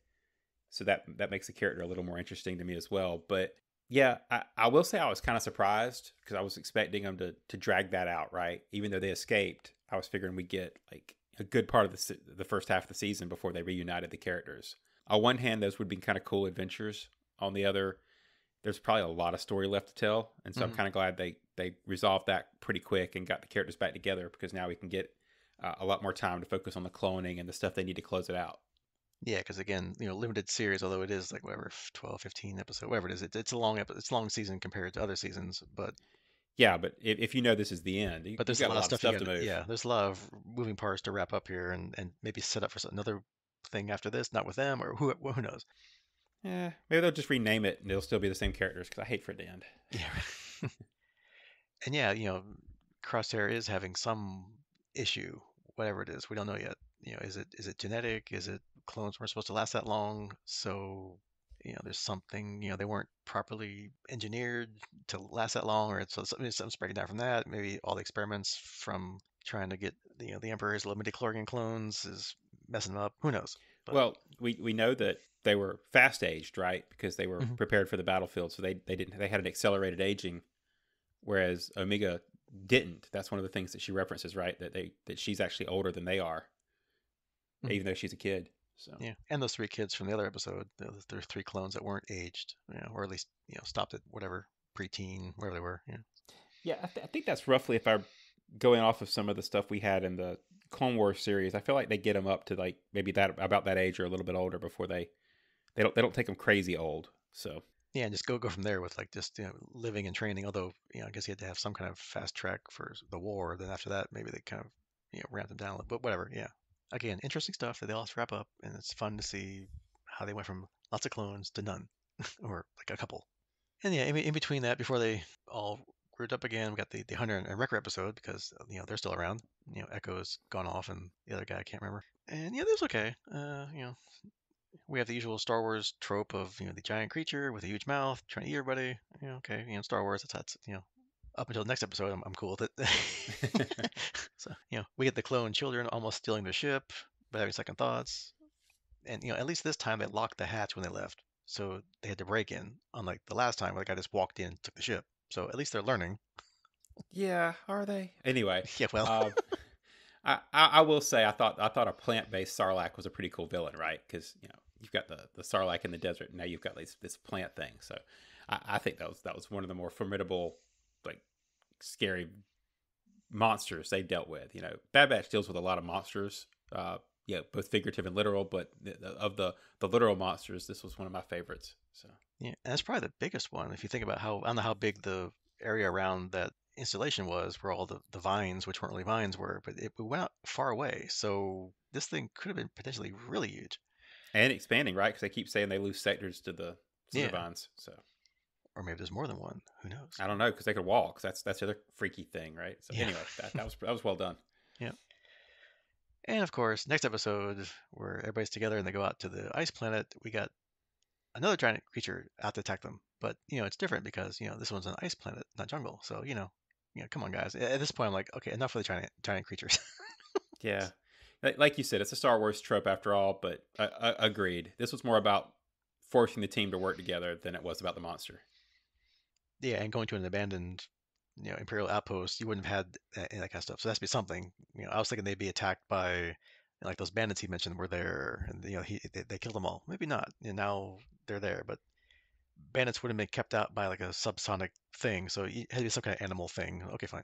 [SPEAKER 2] so that makes the character a little more interesting to me as well. But yeah, I will say I was kind of surprised because I was expecting them to drag that out, right? Even though they escaped, I was figuring we'd get like a good part of the first half of the season before they reunited the characters. On one hand, those would be kind of cool adventures. On the other, there's probably a lot of story left to tell, and so I'm
[SPEAKER 1] Hmm.
[SPEAKER 2] kind of glad they resolved that pretty quick and got the characters back together, because now we can get a lot more time to focus on the cloning and the stuff they need to close it out.
[SPEAKER 1] Yeah, because again, limited series, although it is like whatever 12, 15 episode, whatever it is, it's a long it's a long season compared to other seasons,
[SPEAKER 2] Yeah, but if you know this is the end,
[SPEAKER 1] but
[SPEAKER 2] you've
[SPEAKER 1] there's a
[SPEAKER 2] got a
[SPEAKER 1] lot of
[SPEAKER 2] lot of
[SPEAKER 1] stuff you
[SPEAKER 2] stuff
[SPEAKER 1] got.
[SPEAKER 2] to move.
[SPEAKER 1] Yeah, there's a lot of moving parts to wrap up here, and maybe set up for another thing after this, not with them or who knows.
[SPEAKER 2] Yeah, maybe they'll just rename it and it'll still be the same characters, because I hate for it to end.
[SPEAKER 1] Yeah, and yeah, Crosshair is having some issue, whatever it is. We don't know yet. Is it genetic? Is it clones weren't supposed to last that long? So, there's something, they weren't properly engineered to last that long, or something's breaking down from that. Maybe all the experiments from trying to get the Emperor's limited Chlorian clones is messing them up. Who knows? But
[SPEAKER 2] Well, we know that they were fast aged, right? Because they were
[SPEAKER 1] mhm.
[SPEAKER 2] prepared for the battlefield, so they had an accelerated aging, whereas Omega didn't. That's one of the things that she references, right? That she's actually older than they are,
[SPEAKER 1] Mhm.
[SPEAKER 2] even though she's a kid. So
[SPEAKER 1] Yeah, and those three kids from the other episode, there's three clones that weren't aged, or at least stopped at whatever preteen, wherever they were. Yeah.
[SPEAKER 2] yeah, I think that's roughly, if I'm going off of some of the stuff we had in the Clone Wars series. I feel like they get them up to like maybe that about that age or a little bit older before they don't take them crazy old. So
[SPEAKER 1] Yeah, and just go from there with like just living and training. Although I guess he had to have some kind of fast track for the war. Then after that, maybe they kind of ramped him down a little. But whatever. Yeah. Again, interesting stuff that they all have to wrap up, and it's fun to see how they went from lots of clones to none, or like a couple. And yeah, in between that, before they all grouped up again, we got the Hunter and Wrecker episode because they're still around. Echo's gone off, and the other guy I can't remember. And yeah, that was okay. We have the usual Star Wars trope of the giant creature with a huge mouth trying to eat everybody. Okay, Star Wars. That's up until the next episode. I'm cool with it. So we get the clone children almost stealing the ship, but having second thoughts. And at least this time they locked the hatch when they left, so they had to break in. Unlike the last time where the guy just walked in and took the ship. So at least they're learning.
[SPEAKER 2] yeah, are they? Anyway,
[SPEAKER 1] Yeah, well,
[SPEAKER 2] um, I will say I thought a plant based Sarlacc was a pretty cool villain, right? Because you've got the Sarlacc in the desert, and now you've got this plant thing. So I think that was one of the more formidable, like, scary monsters they dealt with. Bad Batch deals with a lot of monsters, both figurative and literal. But of the literal monsters, this was one of my favorites. So
[SPEAKER 1] yeah, and that's probably the biggest one if you think about how I don't know how big the area around that installation was, where all the vines, which weren't really vines, were, but it went out far away. So this thing could have been potentially really huge.
[SPEAKER 2] and expanding, right? Because they keep saying they lose sectors to the
[SPEAKER 1] Yeah,
[SPEAKER 2] vines. So
[SPEAKER 1] or maybe there's more than one. Who knows?
[SPEAKER 2] I don't know, because they could walk. That's the other freaky thing, right? So
[SPEAKER 1] Yeah,
[SPEAKER 2] anyway, that was well done.
[SPEAKER 1] yeah. And of course, next episode where everybody's together and they go out to the ice planet, we got another giant creature out to attack them. But it's different because this one's an ice planet, not jungle. So come on, guys. At this point, I'm like, okay, enough of the giant creatures.
[SPEAKER 2] Yeah, like you said, it's a Star Wars trope after all. But agreed, this was more about forcing the team to work together than it was about the monster.
[SPEAKER 1] Yeah, and going to an abandoned, Imperial outpost, you wouldn't have had that kind of stuff. So that's be something. I was thinking they'd be attacked by like those bandits he mentioned were there, and they killed them all. Maybe not. Now they're there, but bandits would have been kept out by like a subsonic thing. So it had to be some kind of animal thing. Okay, fine.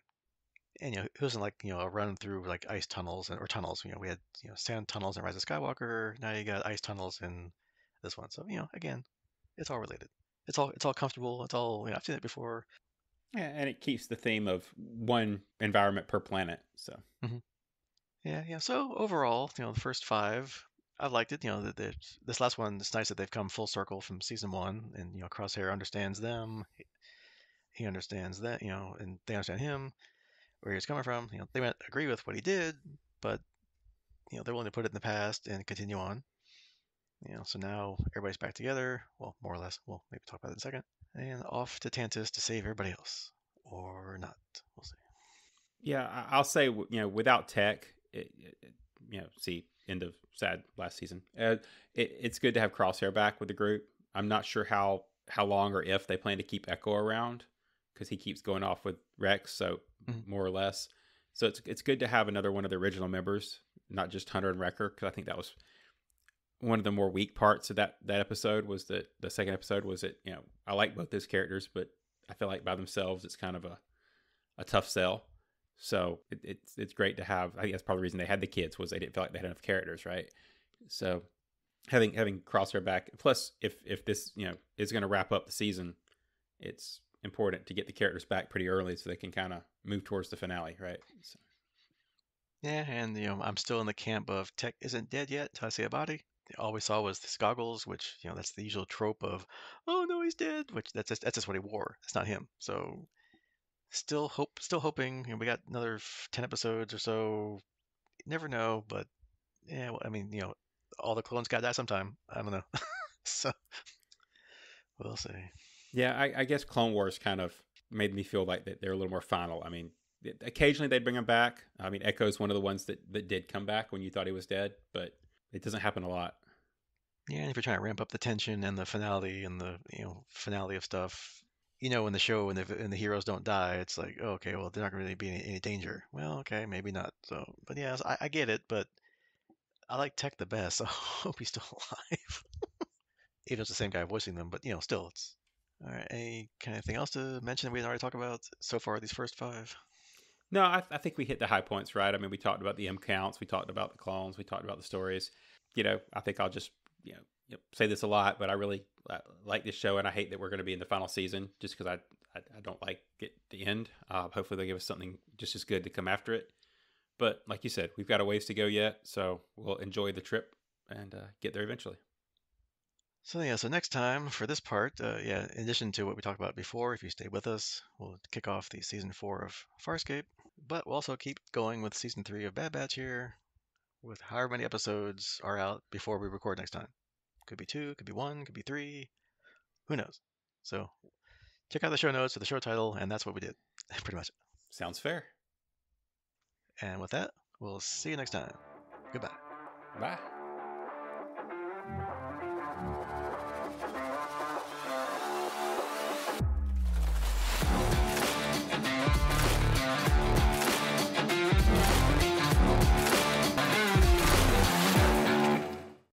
[SPEAKER 1] And it wasn't like a run through like ice tunnels or tunnels. We had sand tunnels in Rise of Skywalker. Now you got ice tunnels in this one. So again, it's all related. It's all comfortable. It's all I've seen it before.
[SPEAKER 2] Yeah, and it keeps the theme of one environment per planet. So
[SPEAKER 1] Hmm. Yeah, yeah. So overall, the first five, I've liked it. This last one, it's nice that they've come full circle from season one, and Crosshair understands them. He understands that, and they understand him, where he's coming from. They might agree with what he did, but they're willing to put it in the past and continue on. So now everybody's back together. Well, more or less. We'll maybe talk about it in a second. And off to Tantus to save everybody else, or not. We'll see.
[SPEAKER 2] yeah, I'll say without tech, see, end of sad last season. It's good to have Crosshair back with the group. I'm not sure how long or if they plan to keep Echo around, because he keeps going off with Rex, so
[SPEAKER 1] Mhm.
[SPEAKER 2] more or less. So it's good to have another one of the original members, not just Hunter and Wrecker, because I think that was one of the more weak parts of that episode was that the second episode was that I like both those characters, but I feel like by themselves it's kind of a tough sell. So it's great to have. I think that's part of the reason they had the kids was they didn't feel like they had enough characters, right? So having Crosshair back, plus if this is going to wrap up the season, it's important to get the characters back pretty early so they can kind of move towards the finale, right? So.
[SPEAKER 1] Yeah, and I'm still in the camp of Tech isn't dead yet till I see a body. All we saw was his goggles, which that's the usual trope of, oh no, he's dead, which that's just what he wore. It's not him. So still hoping. We got another 10 episodes or so. You never know, but yeah, well, I mean, all the clones got to die sometime. I don't know. So we'll see.
[SPEAKER 2] Yeah, I guess Clone Wars kind of made me feel like that they're a little more final. I mean, occasionally they'd bring him back. I mean, Echo's one of the ones that did come back when you thought he was dead, but it doesn't happen a lot.
[SPEAKER 1] Yeah, and if you're trying to ramp up the tension and the finale and the finale of stuff, in the show when the heroes don't die, it's like, oh, okay, well they're not going to really be in any danger. Well, okay, maybe not. So, but yeah, so I get it, but I like Tech the best. So I hope he's still alive, even if it's the same guy voicing them. But still, it's all right. Any kind of thing else to mention that we didn't already talk about so far? These first five.
[SPEAKER 2] No, I think we hit the high points, right? I mean, we talked about the M counts, we talked about the clones, we talked about the stories. I think I'll just say this a lot, but I really like this show, and I hate that we're going to be in the final season just because I don't like it the end. Hopefully, they'll give us something just as good to come after it. But like you said, we've got a ways to go yet, so we'll enjoy the trip and get there eventually.
[SPEAKER 1] So yeah, so next time for this part, yeah, in addition to what we talked about before, if you stay with us, we'll kick off the season 4 of Farscape, but we'll also keep going with season 3 of Bad Batch here, with however many episodes are out before we record next time. Could be 2, could be 1, could be 3, who knows? So check out the show notes or the show title, and that's what we did, pretty much.
[SPEAKER 2] Sounds fair.
[SPEAKER 1] And with that, we'll see you next time. Goodbye.
[SPEAKER 2] Bye.